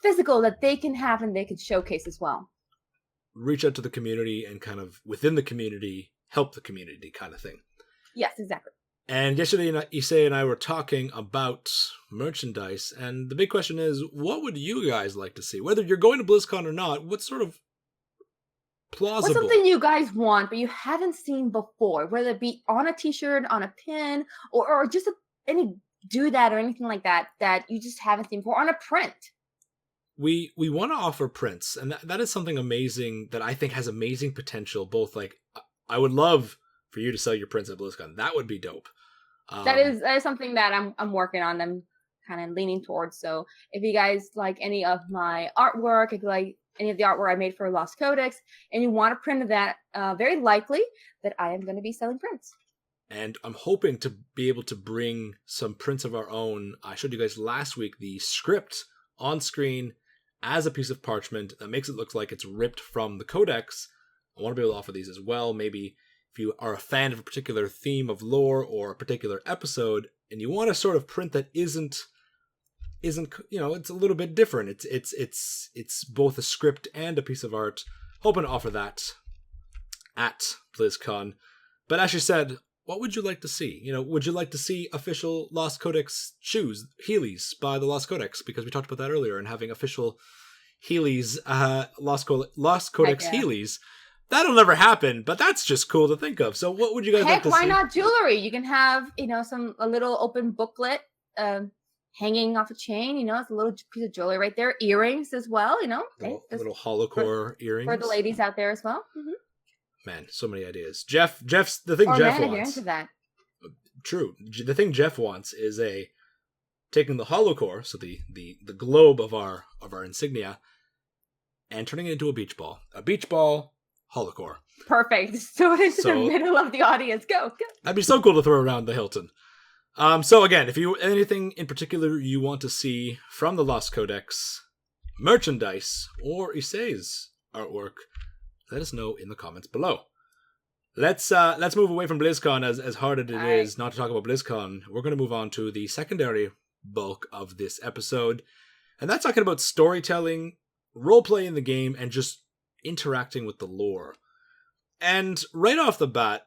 physical that they can have and they can showcase as well. Reach out to the community and kind of within the community, help the community kind of thing. Yes, exactly. And yesterday, Issei and I were talking about merchandise, and the big question is, what would you guys like to see? Whether you're going to BlizzCon or not, what's sort of plausible? What's something you guys want, but you haven't seen before, whether it be on a t-shirt, on a pin, or just any doodad or anything like that you just haven't seen before, on a print? We want to offer prints, and that is something amazing that I think has amazing potential, both like, I would love for you to sell your prints at BlizzCon. That would be dope. That is something that I'm working on. I'm kind of leaning towards. So if you guys like any of my artwork, if you like any of the artwork I made for Lost Codex, and you want a print of that, very likely that I am going to be selling prints. And I'm hoping to be able to bring some prints of our own. I showed you guys last week the script on screen as a piece of parchment that makes it look like it's ripped from the codex. I want to be able to offer these as well. Maybe if you are a fan of a particular theme of lore or a particular episode, and you want a sort of print that isn't it's a little bit different. It's both a script and a piece of art. Hoping to offer that at BlizzCon. But as you said, what would you like to see? Would you like to see official Lost Codex shoes, Heelys by the Lost Codex? Because we talked about that earlier, and having official Heelys, Lost Codex Heelys. That'll never happen, but that's just cool to think of. So what would you guys like to see? Why not jewelry? You can have, a little open booklet hanging off a chain, it's a little piece of jewelry right there. Earrings as well, little holocore earrings. For the ladies out there as well. Mm-hmm. Man, so many ideas. Jeff's the thing Jeff wants. You're into that. True. The thing Jeff wants is taking the holocore, so the globe of our insignia, and turning it into a beach ball. A beach ball holocore. Perfect. So it's in the middle of the audience. Go. That'd be so cool to throw around the Hilton. So again, if you anything in particular you want to see from the Lost Codex, merchandise, or Issei's artwork, let us know in the comments below. Let's move away from BlizzCon, as hard as it is not to talk about BlizzCon. We're going to move on to the secondary bulk of this episode, and that's talking about storytelling, roleplay in the game, and just interacting with the lore. And right off the bat,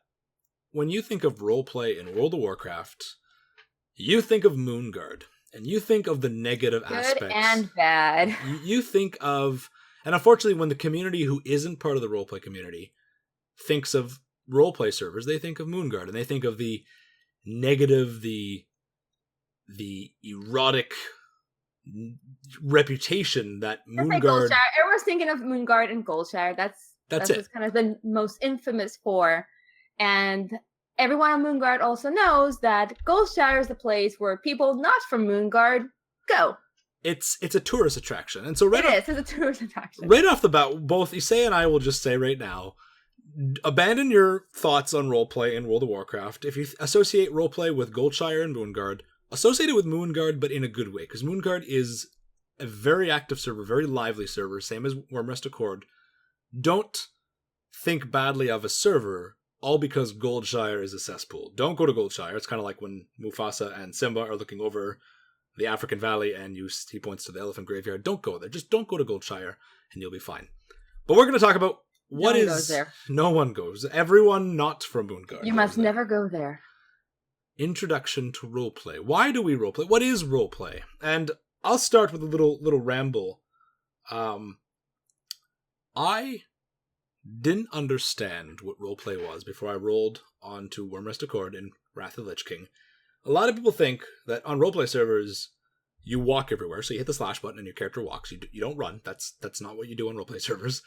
when you think of roleplay in World of Warcraft, you think of Moonguard, and you think of the negative aspects. Good and bad. You think of, and unfortunately, when the community who isn't part of the roleplay community thinks of roleplay servers, they think of Moonguard, and they think of the negative, the erotic reputation that Moonguard. Everyone's thinking of Moonguard and Goldshire. That's what's kind of the most infamous for. And everyone on Moonguard also knows that Goldshire is the place where people not from Moonguard go. It's a tourist attraction, and so it's a tourist attraction. Right off the bat, both Issei and I will just say right now, abandon your thoughts on roleplay in World of Warcraft. If you associate roleplay with Goldshire and Moonguard, associate it with Moonguard, but in a good way, because Moonguard is a very active server, very lively server, same as Wyrmrest Accord. Don't think badly of a server all because Goldshire is a cesspool. Don't go to Goldshire. It's kind of like when Mufasa and Simba are looking over the African Valley and he points to the elephant graveyard. Don't go there. Just don't go to Goldshire and you'll be fine. But we're going to talk about what is... goes there. No one goes. Everyone not from Moonguard. You must never go there. Introduction to roleplay. Why do we roleplay? What is roleplay? And I'll start with a little ramble. I didn't understand what roleplay was before I rolled onto Wyrmrest Accord in Wrath of the Lich King. A lot of people think that on roleplay servers, you walk everywhere. So you hit the slash button and your character walks. You don't run. That's not what you do on roleplay servers.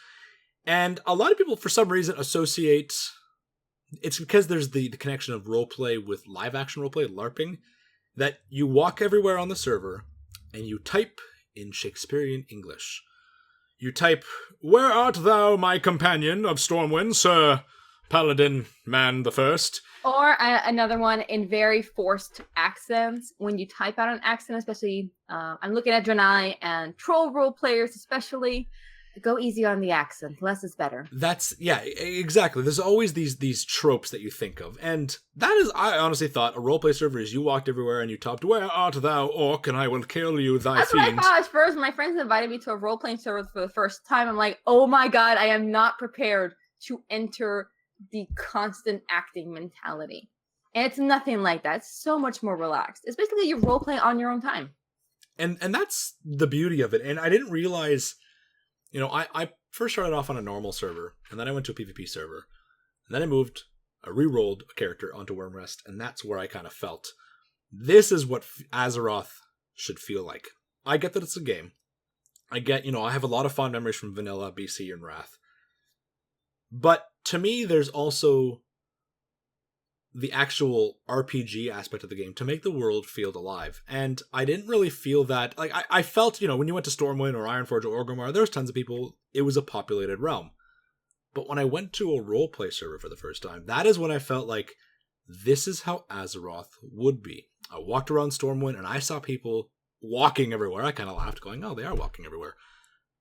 And a lot of people, for some reason, associate... It's because there's the connection of roleplay with live action roleplay, LARPing, that you walk everywhere on the server and you type in Shakespearean English. You type, "Where art thou, my companion of Stormwind, Sir Paladin Man the First?" Or another one in very forced accents. When you type out an accent, especially, I'm looking at Draenei and troll role players especially, go easy on the accent. Less is better. Yeah, exactly. There's always these tropes that you think of. And that is, I honestly thought, a roleplay server is you walked everywhere and you typed, "Where art thou, orc, and I will kill you, thy That's fiend." what I thought at first. My friends invited me to a role-playing server for the first time. I'm like, oh my god, I am not prepared to enter the constant acting mentality. And it's nothing like that. It's so much more relaxed. It's basically you role-play on your own time. And that's the beauty of it. And I didn't realize... I first started off on a normal server, and then I went to a PvP server. And then I re-rolled a character onto Wyrmrest, and that's where I kind of felt, this is what Azeroth should feel like. I get that it's a game. I get, I have a lot of fond memories from Vanilla, BC, and Wrath. But to me, there's also the actual RPG aspect of the game to make the world feel alive. And I didn't really feel that. Like, I felt, when you went to Stormwind or Ironforge or Orgrimmar, there was tons of people. It was a populated realm. But when I went to a roleplay server for the first time, that is when I felt like this is how Azeroth would be. I walked around Stormwind and I saw people walking everywhere. I kind of laughed, going, oh, they are walking everywhere.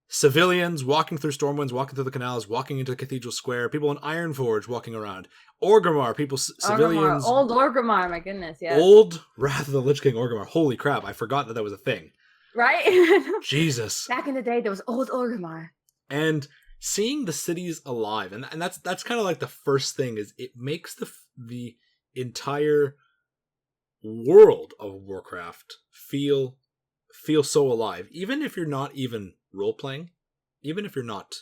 Civilians walking through Stormwinds, walking through the canals, walking into the Cathedral Square, people in Ironforge walking around. Orgrimmar, civilians. Old Orgrimmar, my goodness, yeah. Old Wrath of the Lich King Orgrimmar. Holy crap, I forgot that was a thing. Right? Jesus. Back in the day, there was old Orgrimmar. And seeing the cities alive, and that's kind of like the first thing, is it makes the entire world of Warcraft feel so alive. Even if you're not even role-playing, even if you're not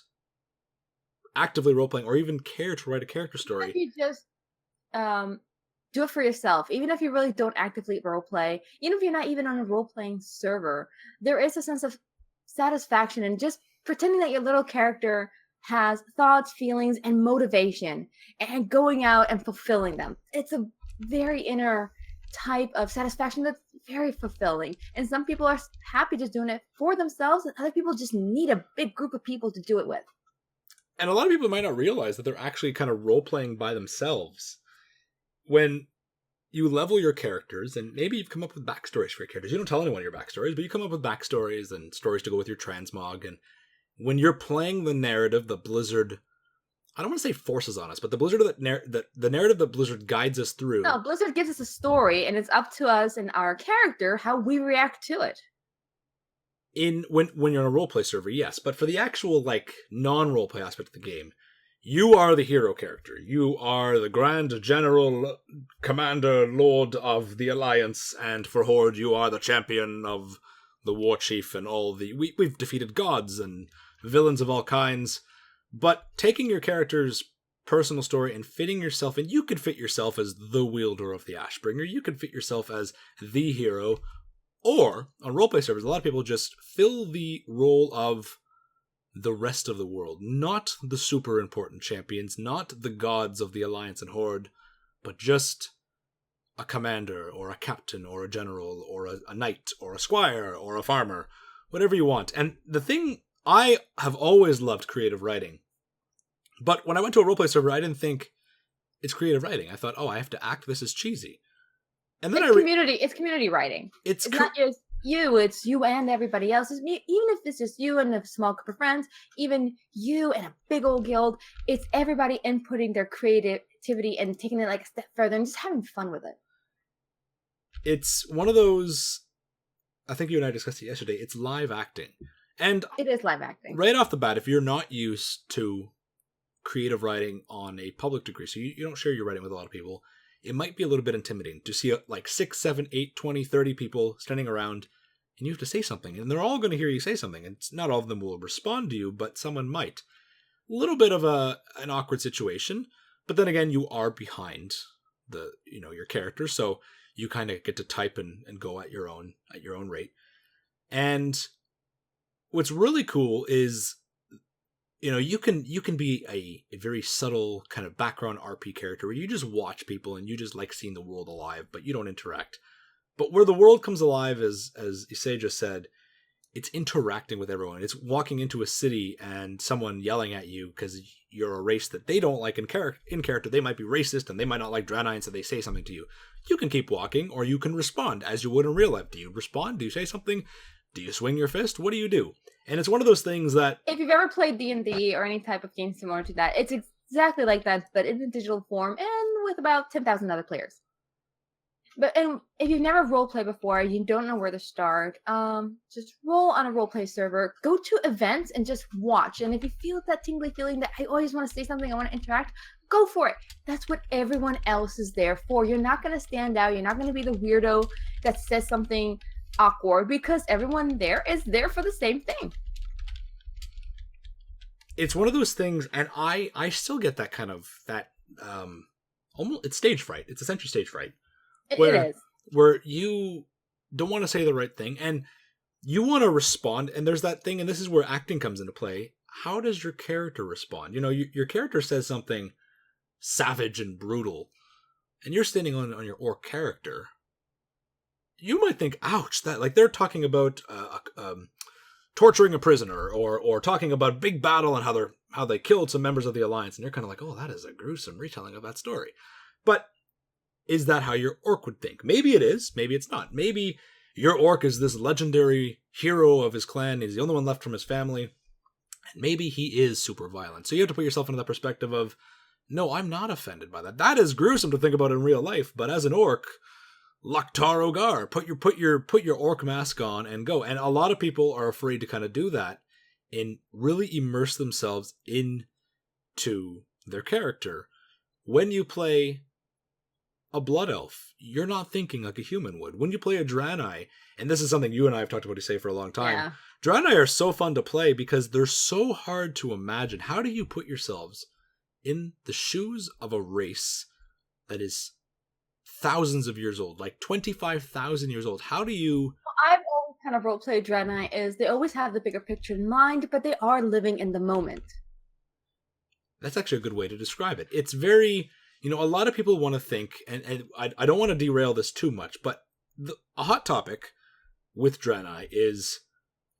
actively role-playing or even care to write a character story. If you just do it for yourself, even if you really don't actively role-play, even if you're not even on a role-playing server, there is a sense of satisfaction in just pretending that your little character has thoughts, feelings, and motivation, and going out and fulfilling them. It's a very inner type of satisfaction that's very fulfilling. And some people are happy just doing it for themselves, and other people just need a big group of people to do it with. And a lot of people might not realize that they're actually kind of role-playing by themselves. When you level your characters, and maybe you've come up with backstories for your characters. You don't tell anyone your backstories, but you come up with backstories and stories to go with your transmog. And when you're playing the narrative that Blizzard, I don't want to say forces on us, but the narrative that Blizzard guides us through. No, Blizzard gives us a story, and it's up to us and our character how we react to it. When you're on a roleplay server, yes, but for the actual non-roleplay aspect of the game, you are the hero character. You are the Grand General, Commander, Lord of the Alliance, and for Horde, you are the champion of the War Chief and all the... We've defeated gods and villains of all kinds, but taking your character's personal story and fitting yourself in, you could fit yourself as the wielder of the Ashbringer, you could fit yourself as the hero, or on roleplay servers, a lot of people just fill the role of the rest of the world, not the super important champions, not the gods of the Alliance and Horde, but just a commander or a captain or a general or a knight or a squire or a farmer, whatever you want. And the thing, I have always loved creative writing, But when I went to a roleplay server, I didn't think it's creative writing. I thought, oh, I have to act this as cheesy. And then it's community writing. It's not just you, it's you and everybody else. Even if it's just you and a small group of friends, even you and a big old guild, it's everybody inputting their creativity and taking it like a step further and just having fun with it. It's one of those, I think you and I discussed it yesterday, it's live acting. And it is live acting. Right off the bat, if you're not used to creative writing on a public degree, so you don't share your writing with a lot of people, it might be a little bit intimidating to see like 6, 7, 8, 20, 30 people standing around and you have to say something. And they're all going to hear you say something. And not all of them will respond to you, but someone might. A little bit of an awkward situation. But then again, you are behind your character. So you kind of get to type and go at your own rate. And what's really cool is, you can be a very subtle kind of background RP character where you just watch people and you just like seeing the world alive, but you don't interact. But where the world comes alive, as Isei just said, it's interacting with everyone. It's walking into a city and someone yelling at you because you're a race that they don't like in character. They might be racist and they might not like Draenei, so they say something to you. You can keep walking or you can respond as you would in real life. Do you respond? Do you say something? Do you swing your fist? What do you do? And it's one of those things that... If you've ever played D&D or any type of game similar to that, it's exactly like that, but in a digital form and with about 10,000 other players. And if you've never roleplayed before, you don't know where to start, just roll on a roleplay server, go to events and just watch. And if you feel that tingly feeling that I always want to say something, I want to interact, go for it. That's what everyone else is there for. You're not going to stand out. You're not going to be the weirdo that says something awkward because everyone there is there for the same thing. It's one of those things, and I still get that kind of almost, it's stage fright. It's essentially stage fright. It is. Where you don't want to say the right thing and you want to respond, and there's that thing, and this is where acting comes into play. How does your character respond? Your character says something savage and brutal, and you're standing on your orc character. You might think, ouch, that like they're talking about torturing a prisoner or talking about big battle and how they killed some members of the Alliance, and you're kind of like, oh, that is a gruesome retelling of that story. But is that how your orc would think? Maybe it is, maybe it's not. Maybe your orc is this legendary hero of his clan, he's the only one left from his family, and maybe he is super violent. So you have to put yourself into that perspective of, no, I'm not offended by that. That is gruesome to think about in real life, but as an orc, Laktar Ogar, put your orc mask on and go. And a lot of people are afraid to kind of do that and really immerse themselves into their character. When you play a blood elf, you're not thinking like a human would. When you play a Draenei, and this is something you and I have talked about to say for a long time, yeah. Draenei are so fun to play because they're so hard to imagine. How do you put yourselves in the shoes of a race that is thousands of years old, like 25,000 years old? How do you... I've always kind of roleplayed Draenei is they always have the bigger picture in mind, but they are living in the moment. That's actually a good way to describe it. It's very... a lot of people want to think, and I don't want to derail this too much, but a hot topic with Draenei is,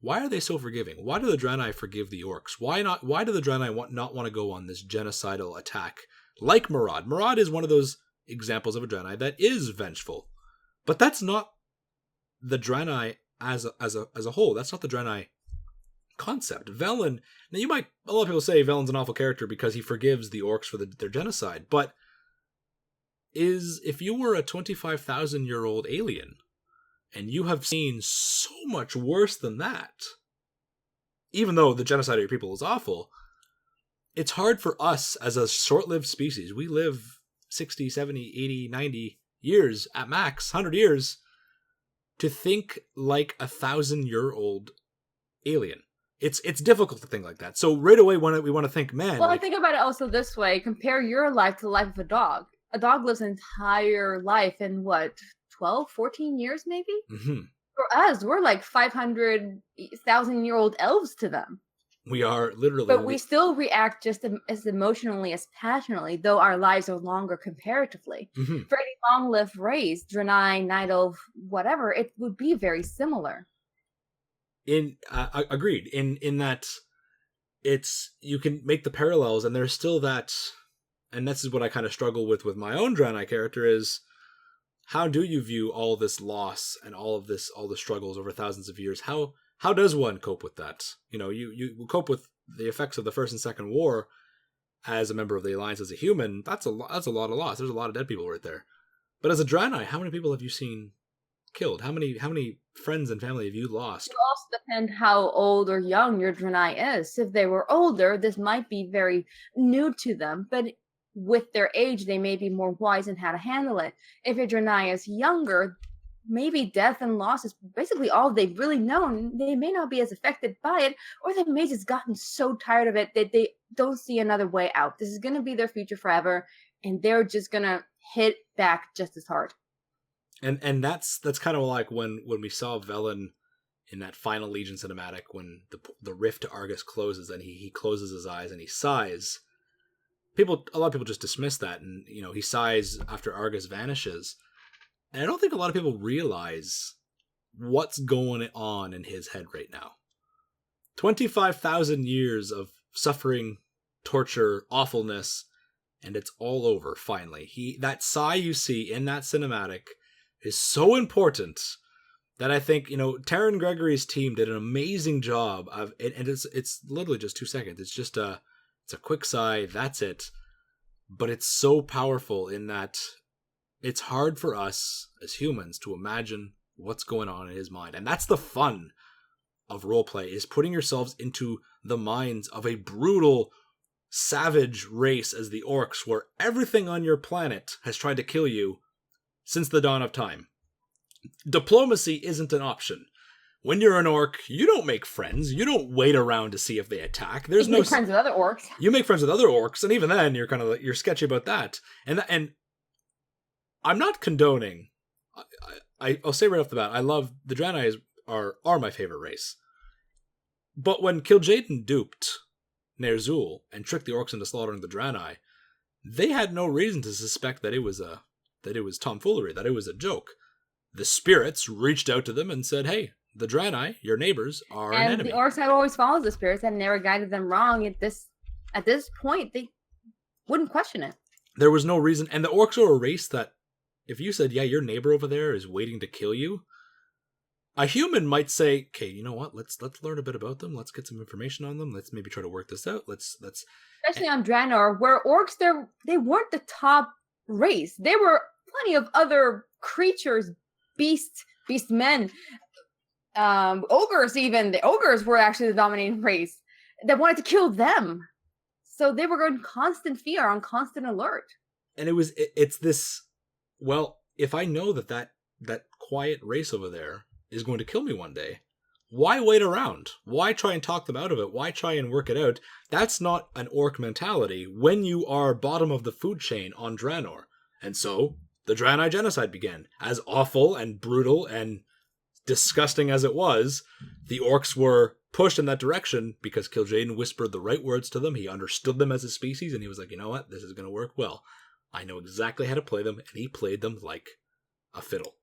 why are they so forgiving? Why do the Draenei forgive the orcs? Why do the Draenei not want to go on this genocidal attack like Maraud? Maraud is one of those examples of a Draenei that is vengeful, but that's not the Draenei as a whole. That's not the Draenei concept. Velen, now a lot of people say Velen's an awful character because he forgives the orcs for their genocide, but if you were a 25,000-year-old alien and you have seen so much worse than that, even though the genocide of your people is awful, it's hard for us as a short-lived species. We live 60, 70, 80, 90 years at max, 100 years, to think like a 1,000-year-old alien. It's difficult to think like that. So right away we want to think, man. Well, I think about it also this way. Compare your life to the life of a dog. A dog lives an entire life in 12, 14 years maybe? Mm-hmm. For us, we're like 500,000-year-old elves to them. We are literally. But we still react just as emotionally, as passionately, though our lives are longer comparatively. Mm-hmm. For any long-lived race, Draenei, Night Elf, whatever, it would be very similar. Agreed. In that you can make the parallels, and there's still that, and this is what I kind of struggle with my own Draenei character is, how do you view all this loss and all the struggles over thousands of years? How does one cope with that? You cope with the effects of the First and Second War as a member of the Alliance, as a human. That's a lot of loss. There's a lot of dead people right there. But as a Draenei, how many people have you seen killed? How many friends and family have you lost? It also depends how old or young your Draenei is. If they were older, this might be very new to them, but with their age, they may be more wise in how to handle it. If your Draenei is younger, maybe death and loss is basically all they've really known. They may not be as affected by it, or they may just gotten so tired of it that they don't see another way out. This is going to be their future forever, and they're just going to hit back just as hard. And that's kind of like when we saw Velen in that final Legion cinematic, when the rift to Argus closes and he closes his eyes and he sighs. A lot of people just dismiss that, and he sighs after Argus vanishes. And I don't think a lot of people realize what's going on in his head right now. 25,000 years of suffering, torture, awfulness, and it's all over finally. That sigh you see in that cinematic is so important that I think, Taron Gregory's team did an amazing job of it, and it's literally just 2 seconds. It's just it's a quick sigh, that's it. But it's so powerful in that it's hard for us as humans to imagine what's going on in his mind. And that's the fun of roleplay, is putting yourselves into the minds of a brutal, savage race as the orcs, where everything on your planet has tried to kill you since the dawn of time. Diplomacy isn't an option. When you're an orc, you don't make friends. You don't wait around to see if they attack. You make friends with other orcs. You make friends with other orcs, and even then, you're sketchy about that. And I'm not condoning. I'll say right off the bat, I love the Draenei are my favorite race. But when Kil'jaeden duped Ner'zhul and tricked the orcs into slaughtering the Draenei, they had no reason to suspect that it was tomfoolery, that it was a joke. The spirits reached out to them and said, "Hey, the Draenei, your neighbors, are an enemy." And the orcs have always followed the spirits and never guided them wrong. At this point, they wouldn't question it. There was no reason, and the orcs are a race that, if you said, "Yeah, your neighbor over there is waiting to kill you," a human might say, "Okay, you know what? Let's learn a bit about them. Let's get some information on them. Let's maybe try to work this out. Let's." Especially on Draenor, where orcs they weren't the top race. There were plenty of other creatures, beast men, ogres. Even the ogres were actually the dominating race that wanted to kill them. So they were in constant fear, on constant alert. And it's this. Well, if I know that quiet race over there is going to kill me one day, why wait around? Why try and talk them out of it? Why try and work it out? That's not an orc mentality when you are bottom of the food chain on Draenor. And so the Draenei genocide began. As awful and brutal and disgusting as it was, the orcs were pushed in that direction because Kil'jaeden whispered the right words to them. He understood them as a species, and he was like, "You know what? This is going to work well. I know exactly how to play them," and he played them like a fiddle.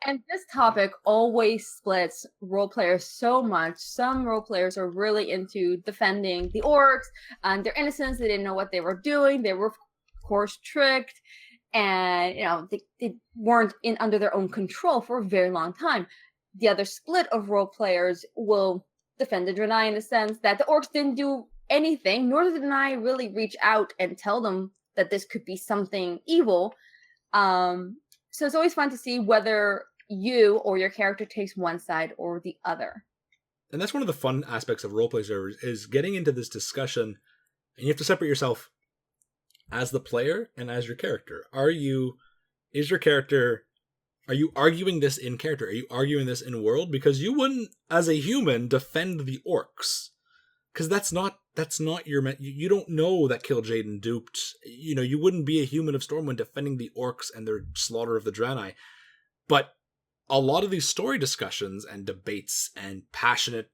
And this topic always splits role players so much. Some role players are really into defending the orcs and their innocence. They didn't know what they were doing. They were, of course, tricked. And, they weren't under their own control for a very long time. The other split of role players will defend the Draenei in the sense that the orcs didn't do anything, nor did the Draenei really reach out and tell them that this could be something evil. So it's always fun to see whether you or your character takes one side or the other. And that's one of the fun aspects of roleplay servers, is getting into this discussion, and you have to separate yourself as the player and as your character. Are you arguing this in character? Are you arguing this in world? Because you wouldn't, as a human, defend the orcs. Because that's not your... You don't know that Kil'jaeden duped... you wouldn't be a human of Stormwind defending the orcs and their slaughter of the Draenei. But a lot of these story discussions and debates and passionate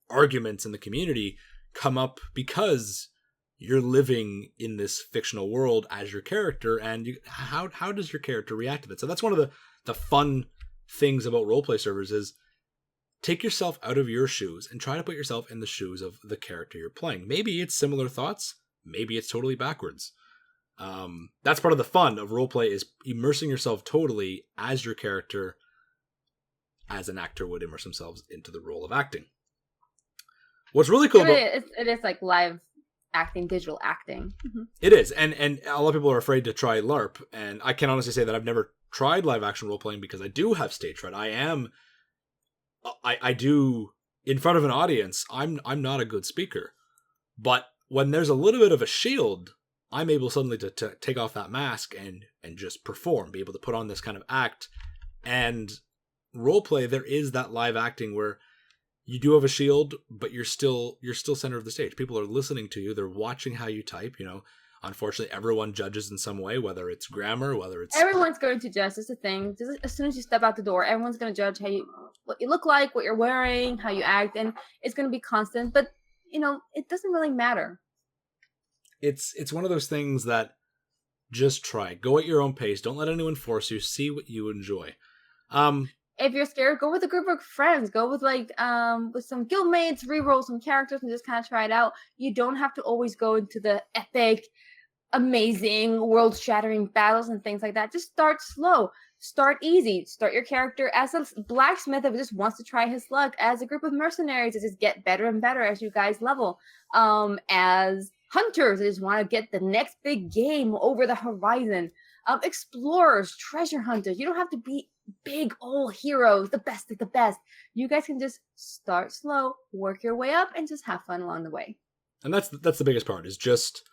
arguments in the community come up because you're living in this fictional world as your character, and how does your character react to it? So that's one of the fun things about roleplay servers is take yourself out of your shoes and try to put yourself in the shoes of the character you're playing. Maybe it's similar thoughts. Maybe it's totally backwards. That's part of the fun of roleplay, is immersing yourself totally as your character, as an actor would immerse themselves into the role of acting. What's really cool it is like live acting, digital acting. Mm-hmm. It is, and a lot of people are afraid to try LARP, and I can honestly say that I've never tried live action role playing because I do have stage fright. I do, in front of an audience, I'm not a good speaker, but when there's a little bit of a shield, I'm able suddenly to take off that mask and just perform, be able to put on this kind of act. And roleplay, there is that live acting where you do have a shield, but you're still center of the stage. People are listening to you. They're watching how you type. Unfortunately, everyone judges in some way, whether it's grammar, whether it's... Everyone's going to judge. That's the thing. As soon as you step out the door, everyone's going to judge what you look like, what you're wearing, how you act, and it's going to be constant. But, it doesn't really matter. It's one of those things that just try. Go at your own pace. Don't let anyone force you. See what you enjoy. If you're scared, go with a group of friends. Go with with some guildmates, re-roll some characters, and just kind of try it out. You don't have to always go into the epic, amazing, world-shattering battles and things like that. Just start slow. Start easy. Start your character as a blacksmith who just wants to try his luck. As a group of mercenaries that just get better and better as you guys level. As hunters that just want to get the next big game over the horizon. Explorers, treasure hunters. You don't have to be big old heroes, the best of the best. You guys can just start slow, work your way up, and just have fun along the way. And that's the biggest part, is just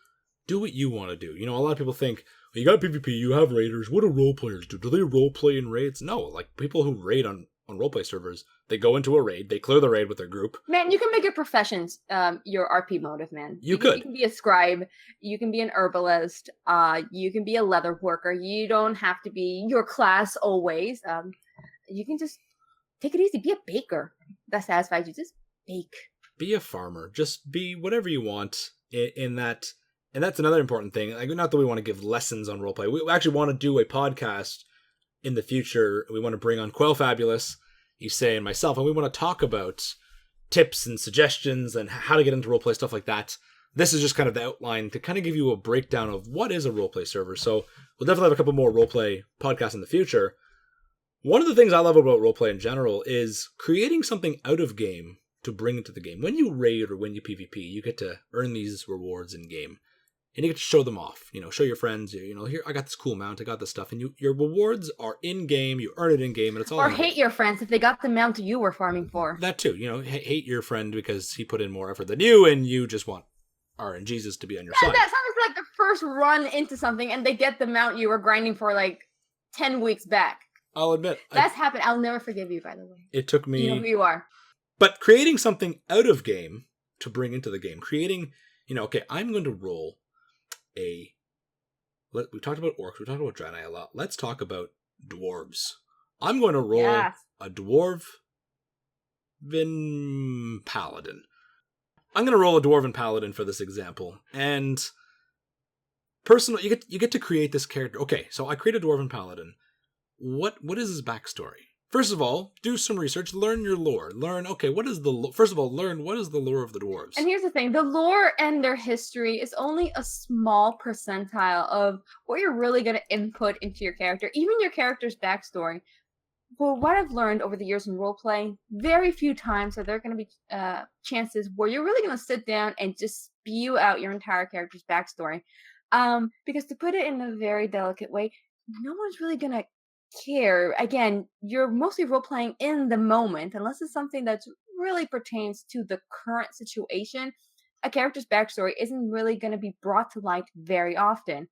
do what you want to do. A lot of people think, well, you got PvP, you have raiders, what do role players do? Do they role play in raids? No, like people who raid on roleplay servers, they go into a raid, they clear the raid with their group. Man, you can make your professions your RP motive, man. You could. You can be a scribe, you can be an herbalist, you can be a leather worker. You don't have to be your class always. You can just take it easy. Be a baker. That satisfies you. Just bake. Be a farmer. Just be whatever you want in that. And that's another important thing. Like, not that we want to give lessons on roleplay. We actually want to do a podcast in the future. We want to bring on Quell Fabulous, Isei, and myself, and we want to talk about tips and suggestions and how to get into roleplay, stuff like that. This is just kind of the outline to kind of give you a breakdown of what is a roleplay server. So we'll definitely have a couple more roleplay podcasts in the future. One of the things I love about roleplay in general is creating something out of game to bring into the game. When you raid or when you PvP, you get to earn these rewards in game. And you get to show them off, show your friends, here, I got this cool mount, I got this stuff. And your rewards are in-game, you earn it in-game, and it's all... Or hate your friends if they got the mount you were farming for. That too, hate your friend because he put in more effort than you, and you just want RNGesus to be on your side. That sounds like the first run into something, and they get the mount you were grinding for 10 weeks back. I'll admit. That's happened. I'll never forgive you, by the way. It took me... You know who you are. But creating something out of game to bring into the game. Creating, okay, I'm going to roll we talked about orcs, we talked about Draenei a lot. Let's talk about dwarves. I'm going to roll a dwarven paladin. I'm going to roll a dwarven paladin for this example. And personally, you get to create this character. Okay, so I create a dwarven paladin. What is his backstory? First of all, do some research, learn your lore. Learn, okay, first of all, learn what is the lore of the dwarves. And here's the thing, the lore and their history is only a small percentile of what you're really going to input into your character, even your character's backstory. But what I've learned over the years in roleplay, very few times are there going to be chances where you're really going to sit down and just spew out your entire character's backstory. Because to put it in a very delicate way, no one's really going to care. Again, you're mostly role-playing in the moment, unless it's something that really pertains to the current situation. A character's backstory isn't really going to be brought to light very often.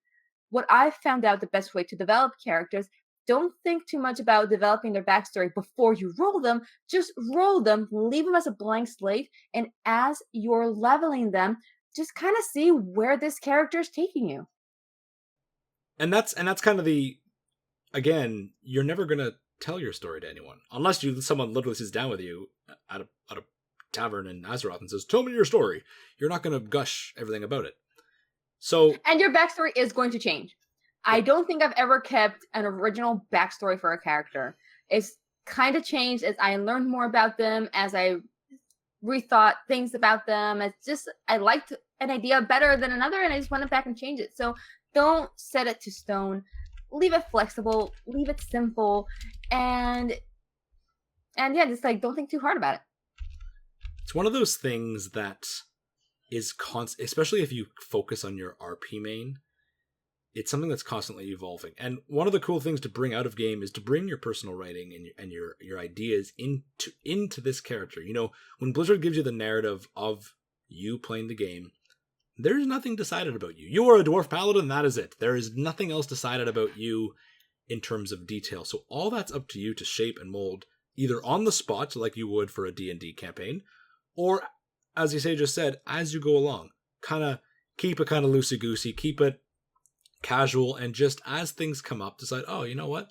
What I've found out the best way to develop characters, don't think too much about developing their backstory before you roll them. Just roll them, leave them as a blank slate, and as you're leveling them, just kind of see where this character is taking you. And that's kind of the... Again, you're never going to tell your story to anyone. Unless someone literally sits down with you at a tavern in Azeroth and says, tell me your story. You're not going to gush everything about it. And your backstory is going to change. I don't think I've ever kept an original backstory for a character. It's kind of changed as I learned more about them, as I rethought things about them. It's just, I liked an idea better than another, and I just went back and changed it. So don't set it to stone. Leave it flexible. Leave it simple. And yeah, just like, don't think too hard about it. It's one of those things that is especially if you focus on your RP main, it's something that's constantly evolving. And one of the cool things to bring out of game is to bring your personal writing and your ideas into this character. You know, when Blizzard gives you the narrative of you playing the game, there's nothing decided about you. You are a dwarf paladin, that is it. There is nothing else decided about you in terms of detail. So all that's up to you to shape and mold, either on the spot, like you would for a D&D campaign, or, as Isei just said, as you go along. Kind of keep it kind of loosey-goosey, keep it casual, and just as things come up, decide, oh, you know what?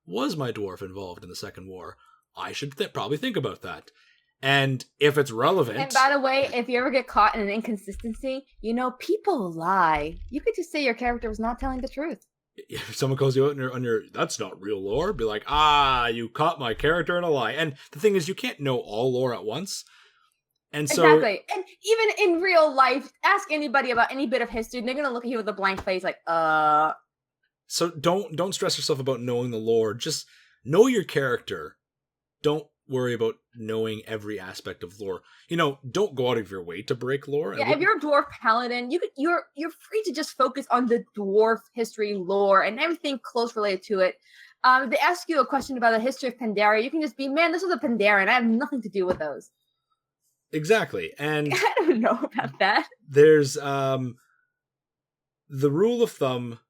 Was my dwarf involved in the Second War? I should probably think about that. And if it's relevant... And by the way, if you ever get caught in an inconsistency, you know, people lie. You could just say your character was not telling the truth. If someone calls you out on your that's not real lore, be like, you caught my character in a lie. And the thing is, you can't know all lore at once. And so... Exactly. And even in real life, ask anybody about any bit of history, and they're going to look at you with a blank face like, So don't stress yourself about knowing the lore. Just know your character. Don't worry about knowing every aspect of lore. You know, don't go out of your way to break lore. Yeah, if you're a dwarf paladin, you're free to just focus on the dwarf history lore and everything close related to it. If they ask you a question about the history of Pandaria, you can just be, man, this was a Pandaren. I have nothing to do with those. Exactly. And I don't know about that. There's the rule of thumb: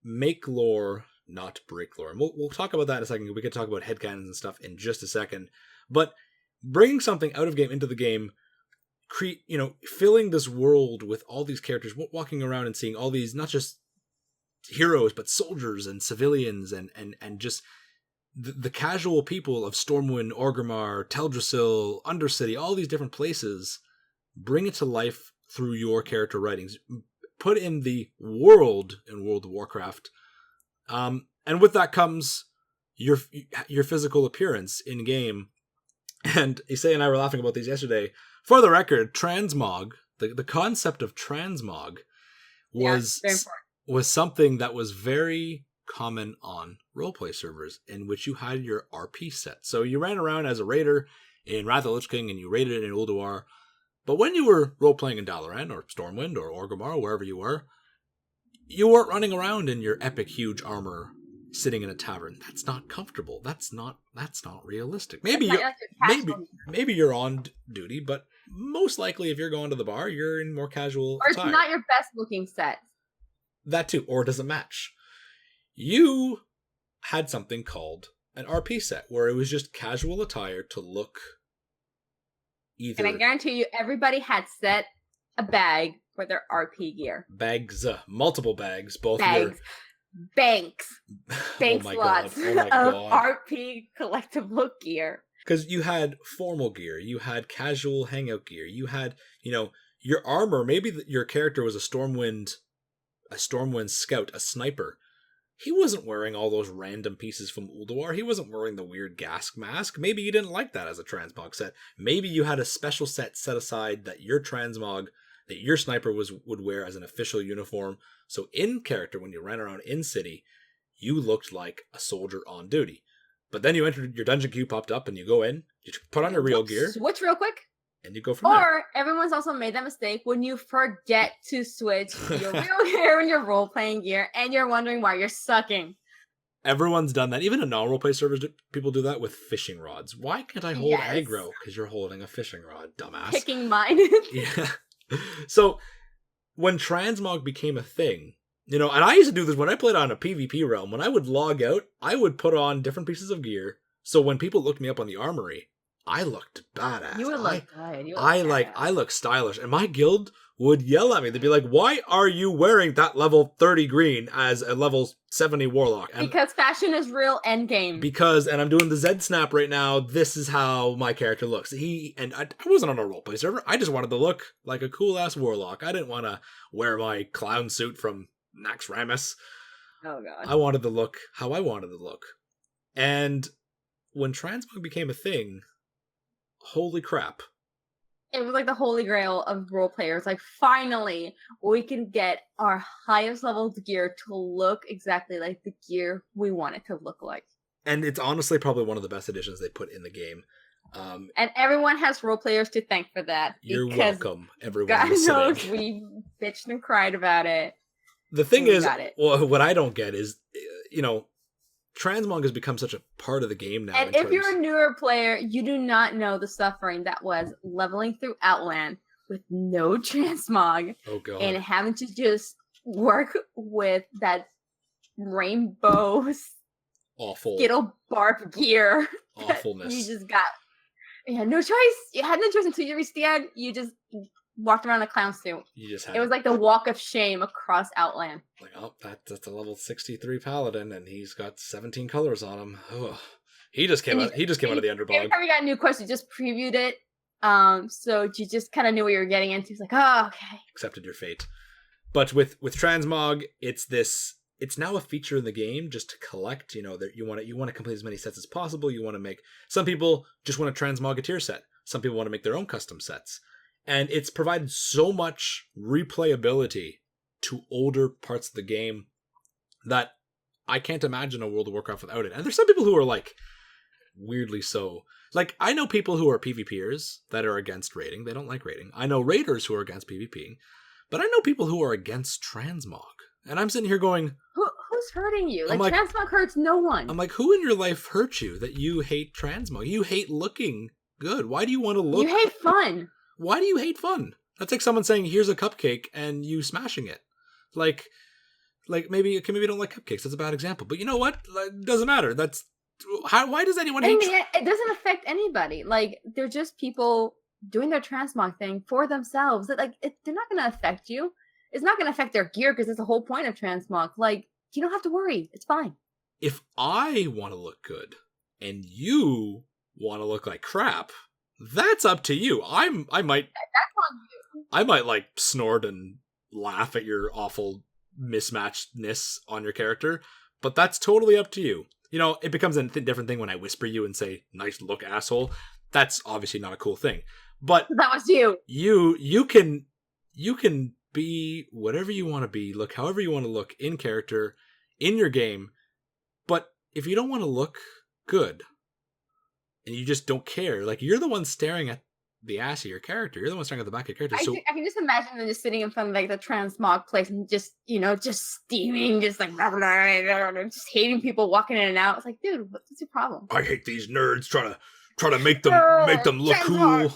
make lore, not break lore. And we'll talk about that in a second. We could talk about headcanons and stuff in just a second. But bringing something out of game into the game, filling this world with all these characters, walking around and seeing all these, not just heroes, but soldiers and civilians and just the casual people of Stormwind, Orgrimmar, Teldrassil, Undercity, all these different places. Bring it to life through your character writings. Put in the world in World of Warcraft. And with that comes your physical appearance in game. And Isei and I were laughing about these yesterday. For the record, transmog, the concept of transmog was something that was very common on roleplay servers, in which you had your RP set. So you ran around as a raider in Wrath of the Lich King and you raided in Ulduar. But when you were role-playing in Dalaran or Stormwind or Orgrimmar, wherever you weren't running around in your epic huge armor sitting in a tavern. That's not comfortable. That's not realistic. Maybe you're on duty, but most likely if you're going to the bar, you're in more casual Or it's attire. not your best looking set. That too, or it doesn't match. You had something called an RP set, where it was just casual attire to look either... And I guarantee you, everybody had set a bag for their RP gear. Bags, multiple bags, both bags. Banks oh my lots God. of RP collectible gear. Because you had formal gear, you had casual hangout gear, you had, your armor. Maybe your character was a Stormwind scout, a sniper. He wasn't wearing all those random pieces from Ulduar. He wasn't wearing the weird Gask mask. Maybe you didn't like that as a transmog set. Maybe you had a special set set aside that your transmog, that your sniper would wear as an official uniform. So in character, when you ran around in city, you looked like a soldier on duty. But then you entered, your dungeon queue popped up and you go in, you put on your real gear. Switch real quick. And you go from there. Or everyone's also made that mistake when you forget to switch your real gear and your role-playing gear, and you're wondering why you're sucking. Everyone's done that. Even in non-roleplay servers, people do that with fishing rods. Why can't I hold aggro? Because you're holding a fishing rod, dumbass. Picking mine. Yeah. So, when transmog became a thing, and I used to do this when I played on a PvP realm. When I would log out, I would put on different pieces of gear. So when people looked me up on the armory, I looked badass. You would look good. I look stylish, and my guild would yell at me. They'd be like, "Why are you wearing that level 30 green as a level 70 warlock?" And because fashion is real endgame. And I'm doing the Z snap right now. This is how my character looks. I wasn't on a roleplay server. I just wanted to look like a cool ass warlock. I didn't want to wear my clown suit from Nax Ramus. Oh god. I wanted to look how I wanted to look, and when transmog became a thing, holy crap. It was like the holy grail of role players. Like, finally, we can get our highest level gear to look exactly like the gear we want it to look like. And it's honestly probably one of the best additions they put in the game. And everyone has role players to thank for that. You're welcome, everyone. God listening. knows we bitched and cried about it. The thing is, well, what I don't get is, transmog has become such a part of the game now. And if you're a newer player, you do not know the suffering that was leveling through Outland with no transmog. Oh, God. And having to just work with that rainbow awful Skittle barb gear. Awfulness. You just got... You had no choice. You had no choice until you reached the end. You just walked around a clown suit. It was like the walk of shame across Outland. Like, oh, that's a level 63 paladin, and he's got 17 colors on him. Oh, he just came out of the underbog. Every time you got a new quest, you just previewed it. So you just kind of knew what you were getting into. It's like, oh, okay. Accepted your fate. But with transmog, it's now a feature in the game just to collect. That you want to complete as many sets as possible. You want to make. Some people just want to transmog a tier set. Some people want to make their own custom sets. And it's provided so much replayability to older parts of the game that I can't imagine a World of Warcraft without it. And there's some people who are like, weirdly so. Like, I know people who are PvPers that are against raiding. They don't like raiding. I know raiders who are against PvPing. But I know people who are against transmog. And I'm sitting here going... Who's hurting you? Like, transmog hurts no one. I'm like, who in your life hurt you that you hate transmog? You hate looking good. Why do you want to look... You hate fun. Why do you hate fun? That's like someone saying, here's a cupcake, and you smashing it. Like maybe you don't like cupcakes. That's a bad example. But you know what? It doesn't matter. Why does anyone hate... It doesn't affect anybody. Like, they're just people doing their transmog thing for themselves. They're not going to affect you. It's not going to affect their gear because it's the whole point of transmog. Like, you don't have to worry. It's fine. If I want to look good and you want to look like crap, that's up to you. I might... That's on you. I might, like, snort and laugh at your awful mismatchedness on your character, but that's totally up to you. It becomes a different thing when I whisper you and say, nice look, asshole. That's obviously not a cool thing. But... That was you. You can be whatever you want to be, look however you want to look in character, in your game, but if you don't want to look good, and you just don't care, like, you're the one staring at the ass of your character, you're the one staring at the back of your character. I can just imagine them just sitting in front of, like, the transmog place and just, just steaming, just like, just hating people walking in and out. It's like, dude, what's your problem? I hate these nerds trying to make them look cool.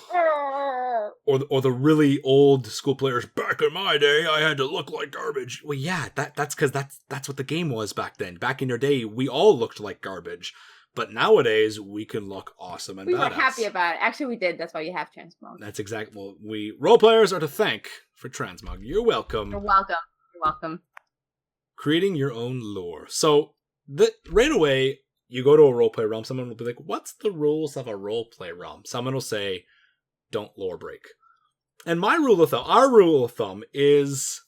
Or the really old school players, back in my day, I had to look like garbage. Well, yeah, that's because that's what the game was back then. Back in your day, we all looked like garbage. But nowadays, we can look awesome and badass. We were happy about it. Actually, we did. That's why you have transmog. That's exactly. Well, we role players are to thank for transmog. You're welcome. You're welcome. You're welcome. Creating your own lore. So, right away, you go to a roleplay realm, someone will be like, what's the rules of a roleplay realm? Someone will say, don't lore break. And our rule of thumb is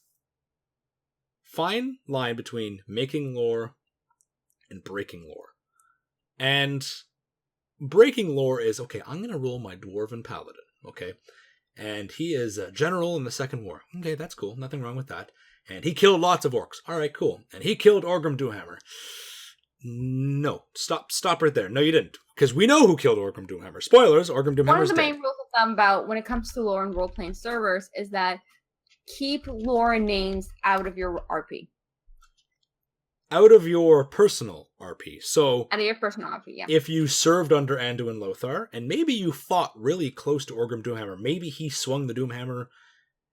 fine line between making lore and breaking lore. And breaking lore is, okay, I'm going to roll my dwarven paladin, okay? And he is a general in the Second War. Okay, that's cool. Nothing wrong with that. And he killed lots of orcs. All right, cool. And he killed Orgrim Doomhammer. No, stop right there. No, you didn't. Because we know who killed Orgrim Doomhammer. Spoilers, Orgrim Doomhammer's dead. One of the main rules of thumb about when it comes to lore and role-playing servers is that keep lore and names out of your RP. Out of your personal RP. So out of your personal RP, yeah. If you served under Anduin Lothar, and maybe you fought really close to Orgrim Doomhammer, maybe he swung the Doomhammer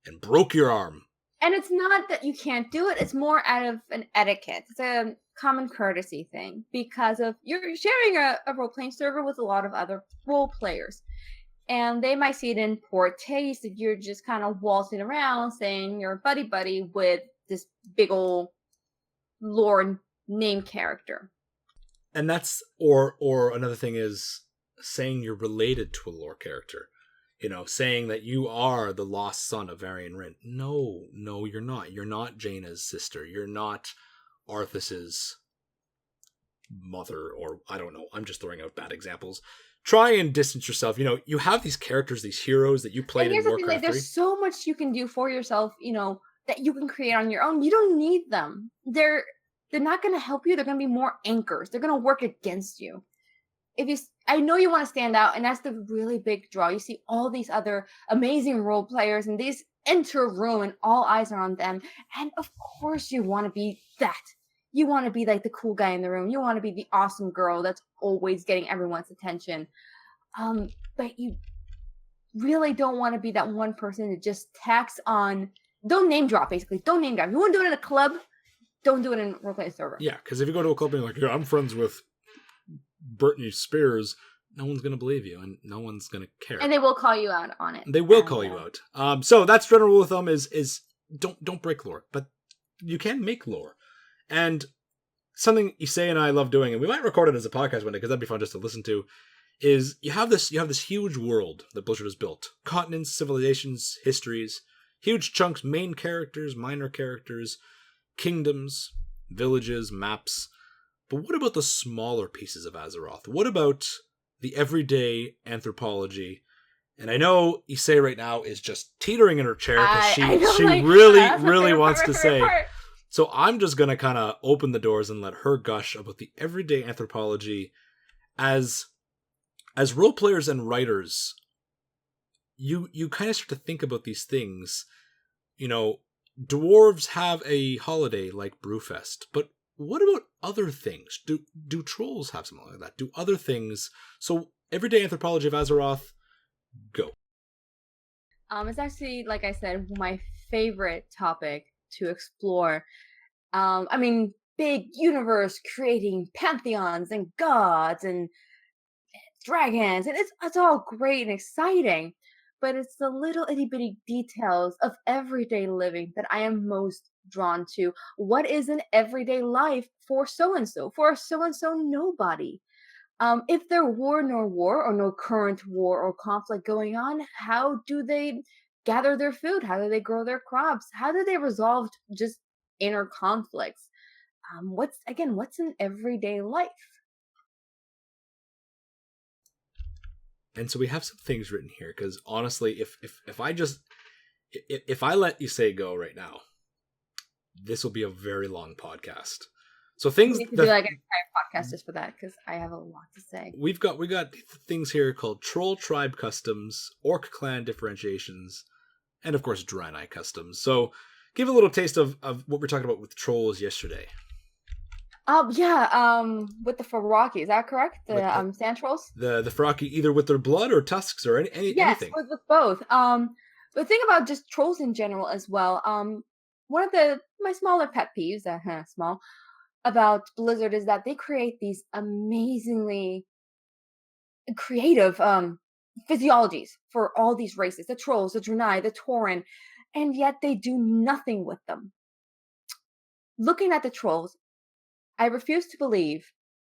and broke your arm. And it's not that you can't do it, it's more out of an etiquette. It's a common courtesy thing. Because of you're sharing a role-playing server with a lot of other role players. And they might see it in poor taste that you're just kind of waltzing around saying you're buddy-buddy with this big old lore name character. And that's or another thing is saying you're related to a lore character. Saying that you are the lost son of Varian Wrynn. No, you're not. You're not Jaina's sister. You're not Arthas's mother, or I don't know, I'm just throwing out bad examples. Try and distance yourself. You know, you have these characters, these heroes that you played And in here's the thing, Warcraft like, 3. there's so much you can do for yourself, you know, that you can create on your own. You don't need them. They're not going to help you. They're going to be more anchors. They're going to work against you. I know you want to stand out, and that's the really big draw. You see all these other amazing role players, and these enter a room, and all eyes are on them. And of course, you want to be that. You want to be like the cool guy in the room. You want to be the awesome girl that's always getting everyone's attention. But you really don't want to be that one person that just tacks on. Don't name drop, basically. Don't name drop. You want to do it in a club? Don't do it in a roleplay server. Yeah, because if you go to a club and you're like, yeah, I'm friends with Britney Spears, no one's going to believe you, and no one's going to care. And they will call you out on it. They will call you out. So that's general rule of thumb is don't break lore, but you can make lore. And something Issei and I love doing, and we might record it as a podcast one day because that'd be fun just to listen to, is you have this huge world that Blizzard has built. Continents, civilizations, histories, huge chunks, main characters, minor characters, kingdoms, villages, maps. But what about the smaller pieces of Azeroth? What about the everyday anthropology? And I know Issei right now is just teetering in her chair because she really wants to say. So I'm just going to kind of open the doors and let her gush about the everyday anthropology. As role players and writers, you kind of start to think about these things. You know, dwarves have a holiday like Brewfest, but what about other things? Do trolls have something like that? Do other things? So everyday anthropology of Azeroth, go. It's actually, like I said, my favorite topic to explore. I mean, big universe creating pantheons and gods and dragons, and it's all great and exciting, but it's the little itty bitty details of everyday living that I am most drawn to. What is an everyday life for so and so nobody? If there were no war or no current war or conflict going on, how do they gather their food? How do they grow their crops? How do they resolve just inner conflicts? What's an everyday life? And so we have some things written here because honestly, if I let Issei go right now, this will be a very long podcast. So things we need to do like an entire podcast just for that because I have a lot to say. We got things here called troll tribe customs, orc clan differentiations, and of course Draenei customs. So give a little taste of what we were talking about with trolls yesterday. With the Faraki, is that correct? The sand trolls? The Faraki, either with their blood or tusks or anything. Yes, with both. The thing about just trolls in general as well. One of my smaller pet peeves, small, about Blizzard is that they create these amazingly creative physiologies for all these races: the trolls, the Draenei, the Tauren, and yet they do nothing with them. Looking at the trolls, I refuse to believe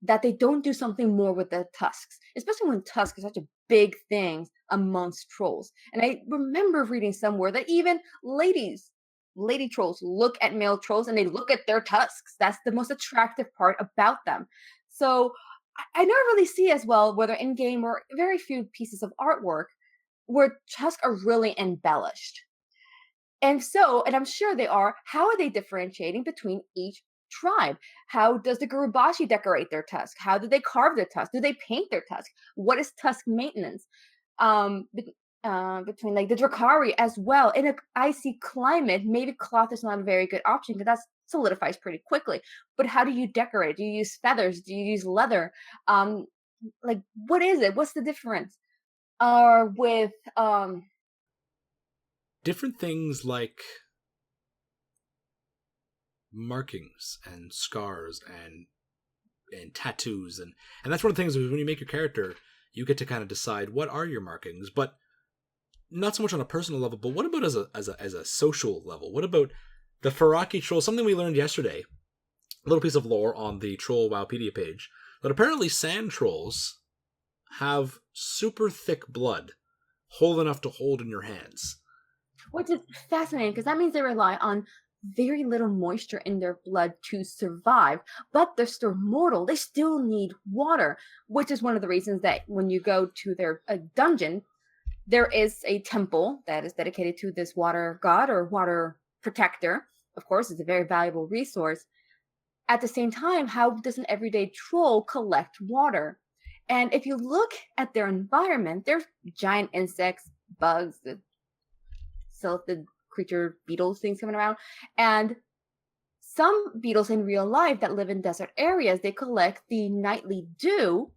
that they don't do something more with the tusks, especially when tusks are such a big thing amongst trolls. And I remember reading somewhere that even lady trolls look at male trolls and they look at their tusks. That's the most attractive part about them. So I never really see as well, whether in game or very few pieces of artwork, where tusks are really embellished. And I'm sure they are, how are they differentiating between each tribe? How does the Gurubashi decorate their tusk? How do they carve their tusk? Do they paint their tusk? What is tusk maintenance? Between like the Drakari as well. In an icy climate, maybe cloth is not a very good option because that solidifies pretty quickly. But how do you decorate? Do you use feathers? Do you use leather? Like what is it? What's the difference? With different things like markings and scars and tattoos and that's one of the things is when you make your character, you get to kind of decide what are your markings, but not so much on a personal level. But what about as a social level? What about the Faraki troll? Something we learned yesterday, a little piece of lore on the Troll Wowpedia page, that apparently sand trolls have super thick blood, whole enough to hold in your hands. Which is fascinating because that means they rely on very little moisture in their blood to survive, but they're still mortal. They still need water, which is one of the reasons that when you go to their dungeon, there is a temple that is dedicated to this water god or water protector. Of course, it's a very valuable resource. At the same time, how does an everyday troll collect water? And if you look at their environment, there's giant insects, bugs, the silphid creature beetles things coming around. And some beetles in real life that live in desert areas, they collect the nightly dew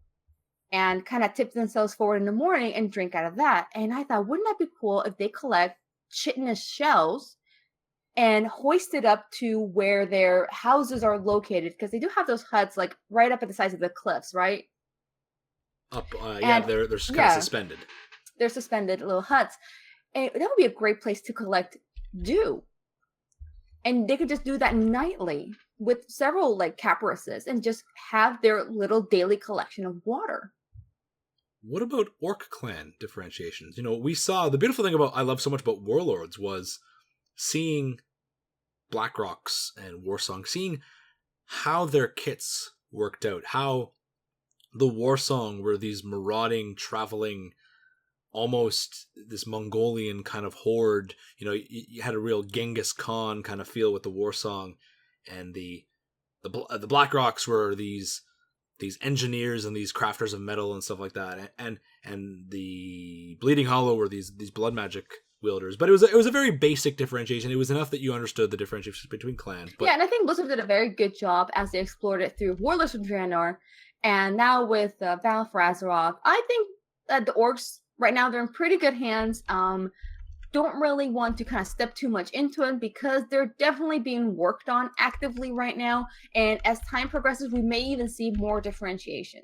and kind of tip themselves forward in the morning and drink out of that. And I thought, wouldn't that be cool if they collect chitinous shells and hoist it up to where their houses are located? Because they do have those huts like right up at the sides of the cliffs, right? Up, they're kind of suspended. They're suspended little huts. And that would be a great place to collect dew. And they could just do that nightly with several like Caparuses and just have their little daily collection of water. What about orc clan differentiations? We saw the beautiful thing about I love so much about Warlords was seeing Blackrocks and Warsong, seeing how their kits worked out, how the Warsong were these marauding, traveling, almost this Mongolian kind of horde. You had a real Genghis Khan kind of feel with the Warsong, and the Blackrocks were these engineers and these crafters of metal and stuff like that, and the Bleeding Hollow were these blood magic wielders. But it was a very basic differentiation. It was enough that you understood the differentiation between clans. But... yeah, and I think Blizzard did a very good job as they explored it through Warlords of Draenor, and now with Battle for Azeroth. I think that the orcs right now they're in pretty good hands. Don't really want to kind of step too much into it because they're definitely being worked on actively right now. And as time progresses, we may even see more differentiation.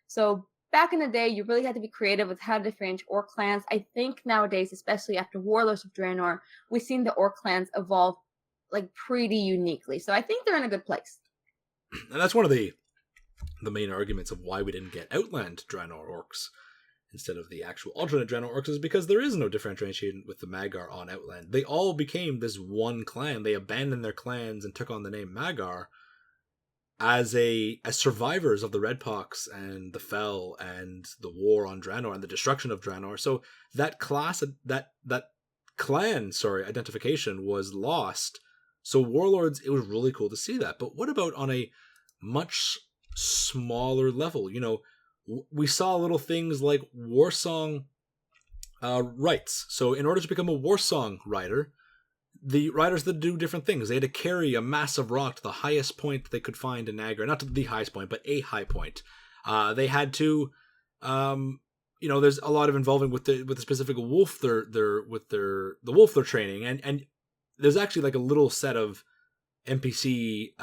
So back in the day, you really had to be creative with how to differentiate orc clans. I think nowadays, especially after Warlords of Draenor, we've seen the orc clans evolve like pretty uniquely. So I think they're in a good place. And that's one of the main arguments of why we didn't get Outland Draenor orcs instead of the actual alternate Draenor orcs, is because there is no differentiation with the Mag'har on Outland. They all became this one clan. They abandoned their clans and took on the name Mag'har as survivors of the Redpox and the Fel and the war on Draenor and the destruction of Draenor. So that clan identification was lost. So Warlords, it was really cool to see that. But what about on a much smaller level? We saw little things like Warsong rights. So in order to become a Warsong rider, the riders that do different things. They had to carry a massive rock to the highest point that they could find in Nagra. Not to the highest point, but a high point. They had to, there's a lot of involving with the specific wolf the wolf they're training, and there's actually like a little set of NPC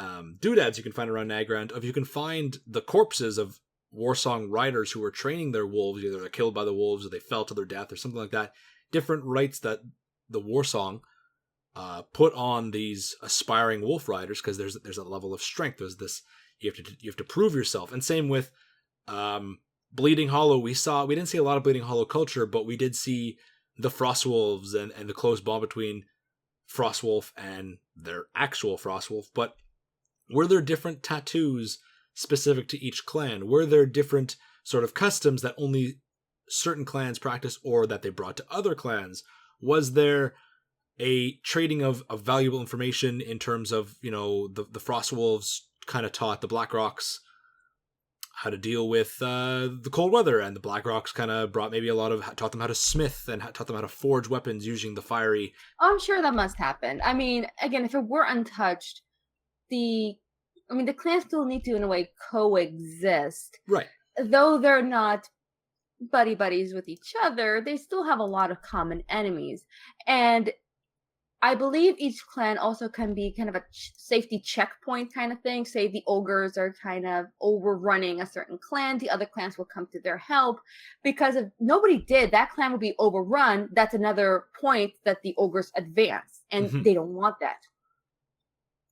doodads you can find around Nagrand. If you can find the corpses of Warsong riders who were training their wolves, either they're killed by the wolves or they fell to their death or something like that. Different rights that the Warsong put on these aspiring wolf riders, because there's a level of strength. There's this you have to prove yourself. And same with Bleeding Hollow. We didn't see a lot of Bleeding Hollow culture, but we did see the Frostwolves and the close bond between Frostwolf and their actual Frostwolf. But were there different tattoos specific to each clan? Were there different sort of customs that only certain clans practice or that they brought to other clans? Was there a trading of valuable information in terms of, the Frostwolves kind of taught the Blackrocks how to deal with the cold weather, and the Blackrocks kind of brought maybe taught them how to smith and taught them how to forge weapons using the fiery... I'm sure that must happen. I mean, again, if it were untouched, the clans still need to, in a way, coexist. Right. Though they're not buddies with each other, they still have a lot of common enemies. And I believe each clan also can be kind of a safety checkpoint kind of thing. Say the ogres are kind of overrunning a certain clan, the other clans will come to their help. Because if nobody did, that clan would be overrun. That's another point that the ogres advance. And they don't want that.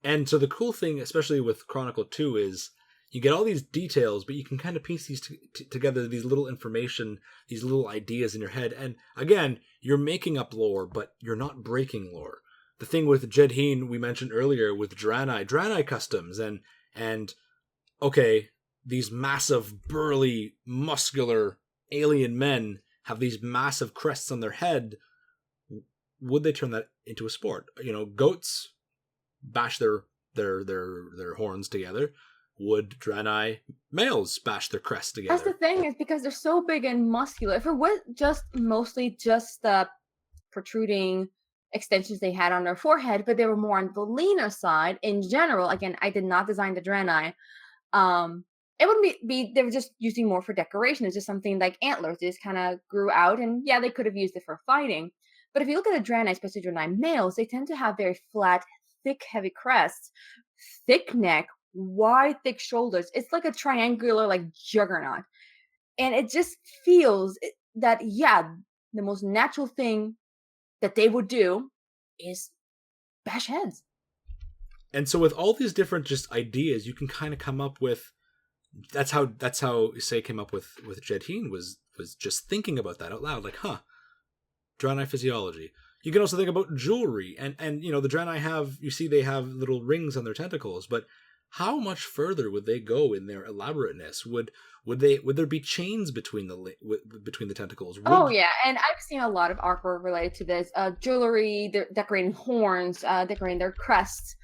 And so the cool thing, especially with Chronicle 2, is you get all these details, but you can kind of piece these together, these little information, these little ideas in your head. And again, you're making up lore, but you're not breaking lore. the thing with Jadienen we mentioned earlier with Draenei customs, and okay, these massive, burly, muscular alien men have these massive crests on their head. Would they turn that into a sport? Goats bash their horns together. Would Draenei males bash their crests together? That's the thing, is because they're so big and muscular. If it was mostly the protruding extensions they had on their forehead, but they were more on the leaner side in general. Again, I did not design the Draenei. It wouldn't be they were just using more for decoration. It's just something like antlers. They just kind of grew out, and yeah, they could have used it for fighting. But if you look at the Draenei, especially Draenei males, they tend to have very flat, thick, heavy crests, thick neck, wide, thick shoulders. It's like a triangular, like, juggernaut. And it just feels that, yeah, the most natural thing that they would do is bash heads. And so with all these different just ideas, you can kind of come up with, that's how Issei came up with Jadienen, was just thinking about that out loud, like, Draenei physiology. You can also think about jewelry, and the Draenei they have little rings on their tentacles, but how much further would they go in their elaborateness? Would there be chains between the tentacles? Oh yeah, and I've seen a lot of artwork related to this. Jewelry, they're decorating horns, decorating their crests,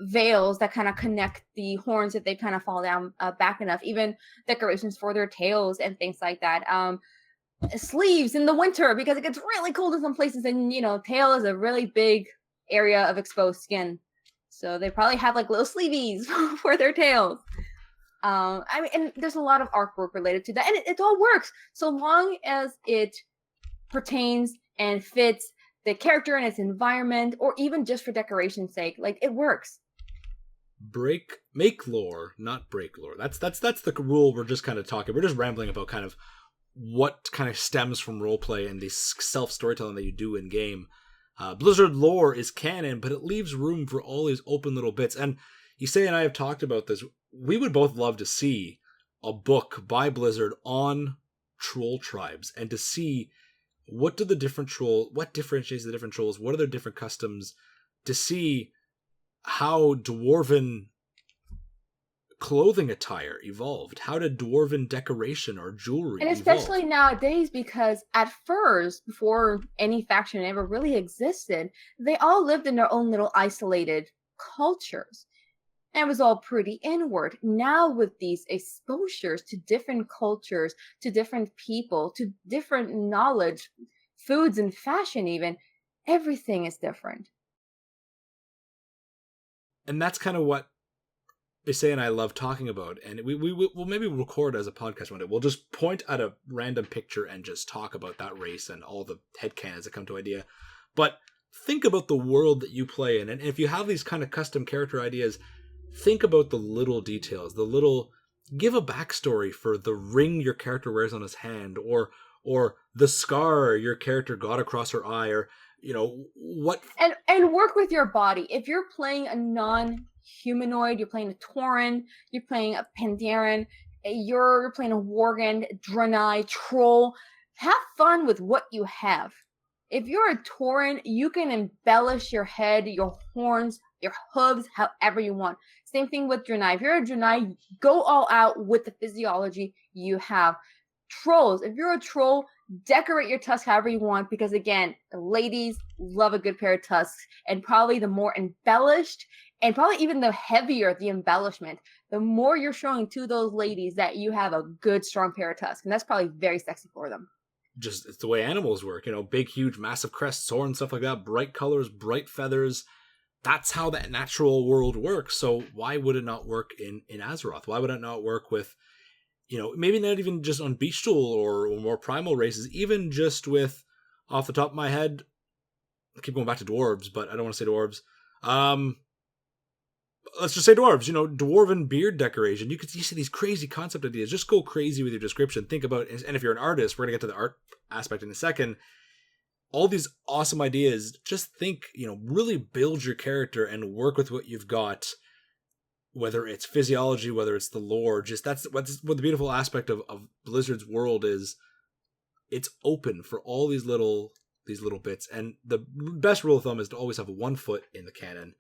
veils that kind of connect the horns if they kind of fall down back enough. Even decorations for their tails and things like that. Sleeves in the winter because it gets really cold in some places, and tail is a really big area of exposed skin. So they probably have like little sleeveys for their tails. And there's a lot of artwork related to that. And it all works so long as it pertains and fits the character and its environment, or even just for decoration's sake. Like, it works. Make lore, not break lore. That's the rule we're just kind of talking. We're just rambling about kind of what kind of stems from roleplay and the self-storytelling that you do in game. Blizzard lore is canon, but it leaves room for all these open little bits. And Issei and I have talked about this. We would both love to see a book by Blizzard on troll tribes, and to see what differentiates the different trolls, what are their different customs, to see how dwarven clothing attire evolved, how did dwarven decoration or jewelry and especially nowadays, because at first, before any faction ever really existed, they all lived in their own little isolated cultures, and it was all pretty inward. Now with these exposures to different cultures, to different people, to different knowledge, foods and fashion, even, everything is different. And that's kind of what Issei and I love talking about, and we'll maybe record as a podcast one day. We'll just point at a random picture and just talk about that race and all the headcanons that come to idea. But think about the world that you play in, and if you have these kind of custom character ideas, think about the little details, give a backstory for the ring your character wears on his hand, or the scar your character got across her eye, or what. And work with your body. If you're playing a non-humanoid, you're playing a Tauren, you're playing a Pantheon, you're playing a Worgen, Draenei, Troll, have fun with what you have. If you're a Tauren, you can embellish your head, your horns, your hooves, however you want. Same thing with Draenei. If you're a Draenei, go all out with the physiology you have. Trolls, if you're a troll, decorate your tusks however you want, because again, ladies love a good pair of tusks, and probably the more embellished, and probably even the heavier the embellishment, the more you're showing to those ladies that you have a good, strong pair of tusks, and that's probably very sexy for them. Just, it's the way animals work, big, huge, massive crests, horns, stuff like that, bright colors, bright feathers. That's how that natural world works. So why would it not work in Azeroth? Why would it not work with, maybe not even just on Bestial or more primal races, even just with, off the top of my head, I keep going back to dwarves, but I don't want to say dwarves. Let's just say dwarves, dwarven beard decoration. You see these crazy concept ideas. Just go crazy with your description. Think about, and if you're an artist, we're going to get to the art aspect in a second. All these awesome ideas, just think, really build your character and work with what you've got. Whether it's physiology, whether it's the lore, that's what the beautiful aspect of Blizzard's world is. It's open for all these little these little bits. And the best rule of thumb is to always have 1 foot in the canon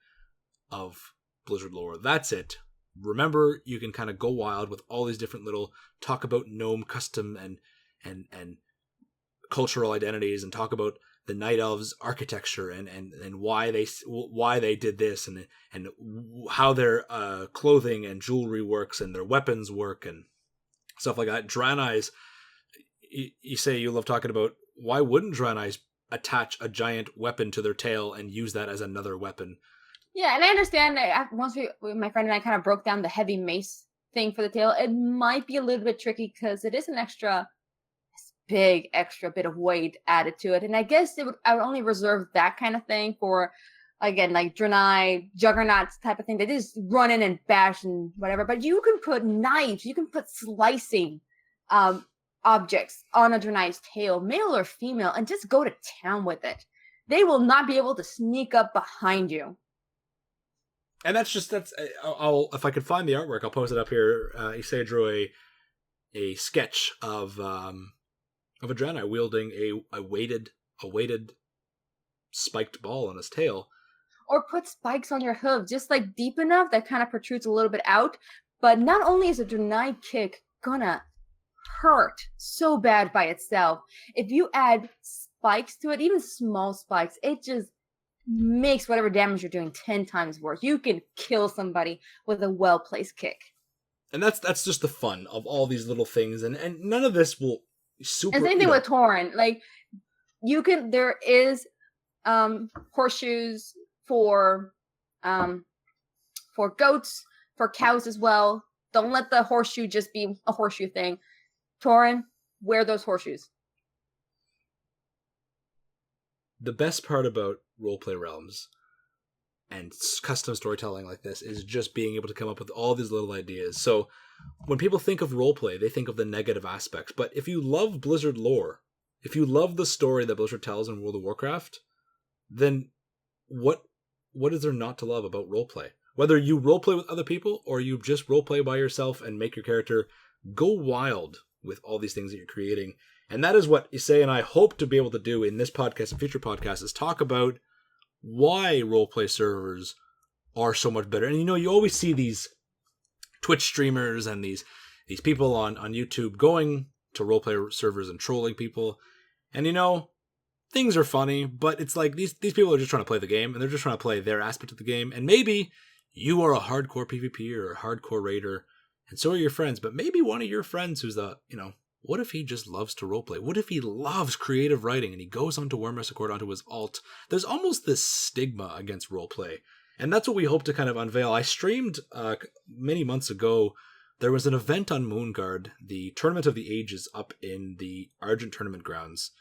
of Blizzard lore. That's it. Remember, you can kind of go wild with all these different little talk about gnome custom and cultural identities, and talk about the Night Elves architecture and why they did this, and how their clothing and jewelry works and their weapons work and stuff like that. Draenei's, you say you love talking about, why wouldn't Draenei's attach a giant weapon to their tail and use that as another weapon? Yeah, and I understand that once my friend and I kind of broke down the heavy mace thing for the tail, it might be a little bit tricky because it is an extra bit of weight added to it. And I guess I would only reserve that kind of thing for, again, like Draenei, Juggernauts type of thing. They just run in and bash and whatever. But you can put knives, you can put slicing objects on a Draenei's tail, male or female, and just go to town with it. They will not be able to sneak up behind you. And I'll if I could find the artwork, I'll post it up here. Isai drew a sketch of a Draenei wielding a weighted spiked ball on his tail. Or put spikes on your hoof, just like deep enough that kind of protrudes a little bit out. But not only is a Draenei kick gonna hurt so bad by itself, if you add spikes to it, even small spikes, it just makes whatever damage you're doing 10 times worse. You can kill somebody with a well-placed kick. And that's just the fun of all these little things, and none of this will super. And same thing with Tauren. Like, there is horseshoes for goats, for cows as well. Don't let the horseshoe just be a horseshoe thing. Tauren, wear those horseshoes. The best part about roleplay realms and custom storytelling like this is just being able to come up with all these little ideas. So when people think of roleplay, they think of the negative aspects. But if you love Blizzard lore, if you love the story that Blizzard tells in World of Warcraft, then what is there not to love about roleplay? Whether you roleplay with other people or you just roleplay by yourself and make your character go wild with all these things that you're creating. And that is what Issei and I hope to be able to do in this podcast and future podcasts, is talk about why roleplay servers are so much better. And you always see these Twitch streamers and these people on YouTube going to roleplay servers and trolling people. And things are funny, but it's like these people are just trying to play the game, and they're just trying to play their aspect of the game. And maybe you are a hardcore PvP or a hardcore raider, and so are your friends, but maybe one of your friends who's what if he just loves to roleplay? What if he loves creative writing and he goes onto Wyrmrest Accord onto his alt? There's almost this stigma against roleplay, and that's what we hope to kind of unveil. I streamed many months ago. There was an event on Moonguard, the Tournament of the Ages, up in the Argent Tournament grounds,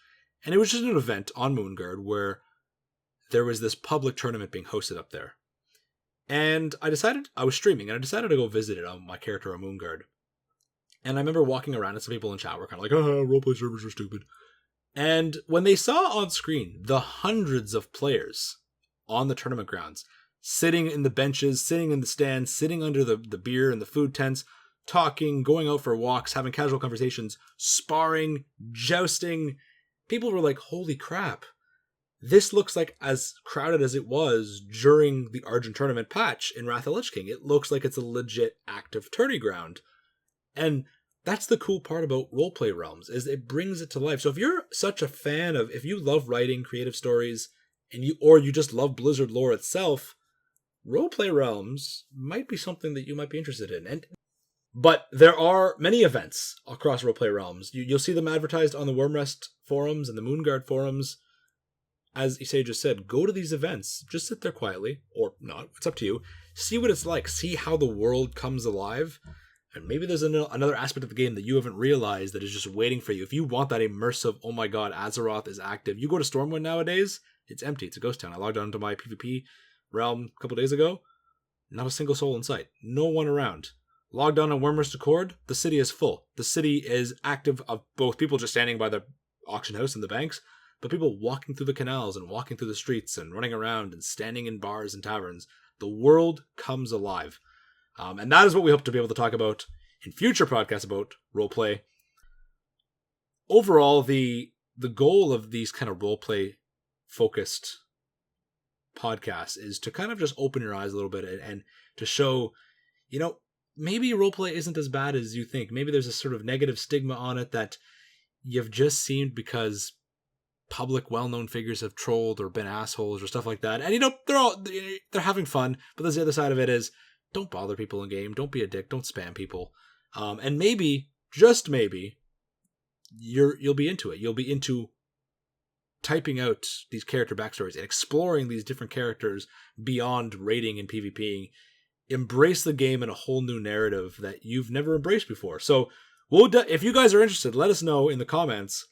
and it was just an event on Moonguard where there was this public tournament being hosted up there. And I was streaming, and I decided to go visit it on my character on Moonguard. And I remember walking around, and some people in chat were kind of like, roleplay servers are stupid. And when they saw on screen the hundreds of players on the tournament grounds, sitting in the benches, sitting in the stands, sitting under the beer and the food tents, talking, going out for walks, having casual conversations, sparring, jousting, people were like, holy crap. This looks like as crowded as it was during the Argent Tournament patch in Wrath of Lich King. It looks like it's a legit active tourney ground. And that's the cool part about roleplay realms, is it brings it to life. So if you're such a fan of, if you love writing creative stories, or you just love Blizzard lore itself, roleplay realms might be something that you might be interested in. But there are many events across roleplay realms. You'll see them advertised on the Wyrmrest forums and the Moonguard forums. As Issei just said, go to these events. Just sit there quietly, or not, it's up to you. See what it's like. See how the world comes alive. And maybe there's another aspect of the game that you haven't realized that is just waiting for you. If you want that immersive, oh my god, Azeroth is active. You go to Stormwind nowadays, it's empty. It's a ghost town. I logged on to my PvP realm a couple days ago. Not a single soul in sight. No one around. Logged on Wyrmrest Accord, the city is full. The city is active of both people just standing by the auction house and the banks, but people walking through the canals and walking through the streets and running around and standing in bars and taverns. The world comes alive. And that is what we hope to be able to talk about in future podcasts about roleplay. Overall, the the goal of these kind of roleplay focused podcasts is to kind of just open your eyes a little bit and to show, maybe roleplay isn't as bad as you think. Maybe there's a sort of negative stigma on it that you've just seen because public well-known figures have trolled or been assholes or stuff like that. And they're having fun, but there's the other side of it is don't bother people in game, don't be a dick, don't spam people. And maybe, just maybe, you'll be into it. You'll be into typing out these character backstories and exploring these different characters beyond raiding and PvPing. Embrace the game in a whole new narrative that you've never embraced before. So if you guys are interested, let us know in the comments.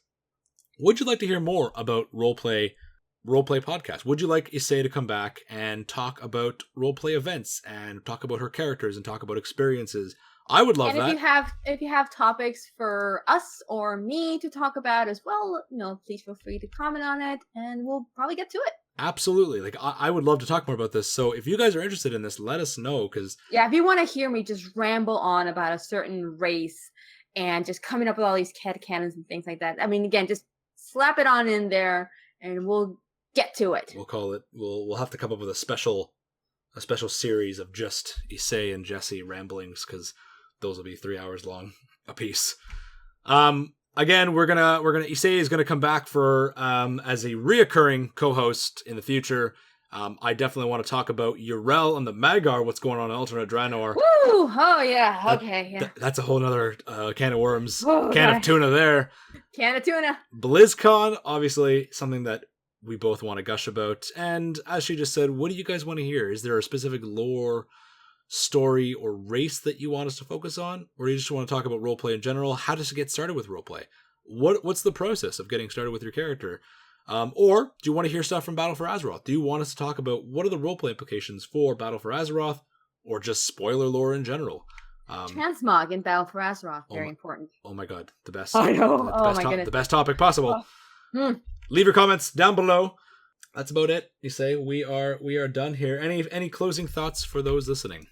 Would you like to hear more about roleplay podcast? Would you like Isei to come back and talk about roleplay events and talk about her characters and talk about experiences? I would love that. And if you have topics for us or me to talk about as well, please feel free to comment on it, and we'll probably get to it. Absolutely. Like I would love to talk more about this. So if you guys are interested in this, let us know. Because if you want to hear me just ramble on about a certain race and just coming up with all these headcanons and things like that, I mean, again, just slap it on in there, and we'll get to it. We'll call it. We'll have to come up with a special series of just Isei and Jesse ramblings, because those will be 3 hours long a piece. Again, Isei is gonna come back for as a reoccurring co-host in the future. I definitely want to talk about Yrel and the Magar, what's going on in Alternate Draenor. Woo! Oh yeah, okay, yeah. That's a whole nother can of worms, of tuna there. Can of tuna. Blizzcon, obviously something that we both want to gush about. And as she just said, what do you guys want to hear? Is there a specific lore, story, or race that you want us to focus on? Or do you just want to talk about roleplay in general? How does it get started with roleplay? What's the process of getting started with your character? Or do you want to hear stuff from Battle for Azeroth? Do you want us to talk about what are the roleplay implications for Battle for Azeroth, or just spoiler lore in general? Transmog in Battle for Azeroth, very important. Oh my god, the best. I know. My goodness, the best topic possible. Leave your comments down below. That's about it. You say we are done here. Any closing thoughts for those listening?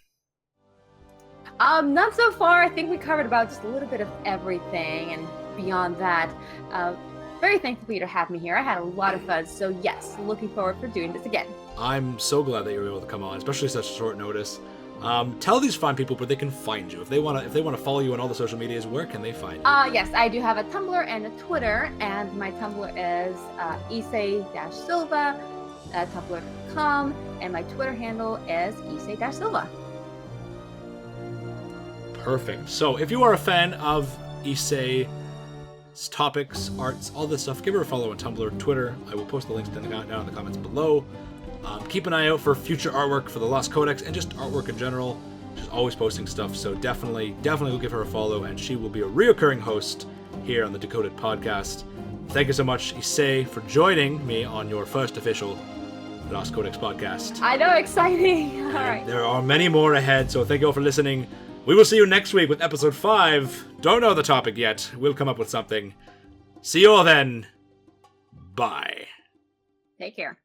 Not so far. I think we covered about just a little bit of everything, and beyond that, very thankful for you to have me here. I had a lot of fun, so yes, looking forward for doing this again. I'm so glad that you were able to come on, especially such short notice. Tell these fine people where they can find you. If they want to follow you on all the social medias, where can they find you? Yes, I do have a Tumblr and a Twitter, and my Tumblr is Isei-Silva, tumblr.com, and my Twitter handle is Isei-Silva. Perfect. So if you are a fan of Isei's topics, arts, all this stuff, give her a follow on Tumblr, Twitter. I will post the links down in the comments below. Keep an eye out for future artwork for the Lost Codex and just artwork in general. She's always posting stuff, so definitely go give her a follow, and she will be a reoccurring host here on the Decoded Podcast. Thank you so much, Isei, for joining me on your first official Lost Codex Podcast. I know, exciting. All right. There are many more ahead, so thank you all for listening. We will see you next week with episode 5. Don't know the topic yet. We'll come up with something. See you all then. Bye. Take care.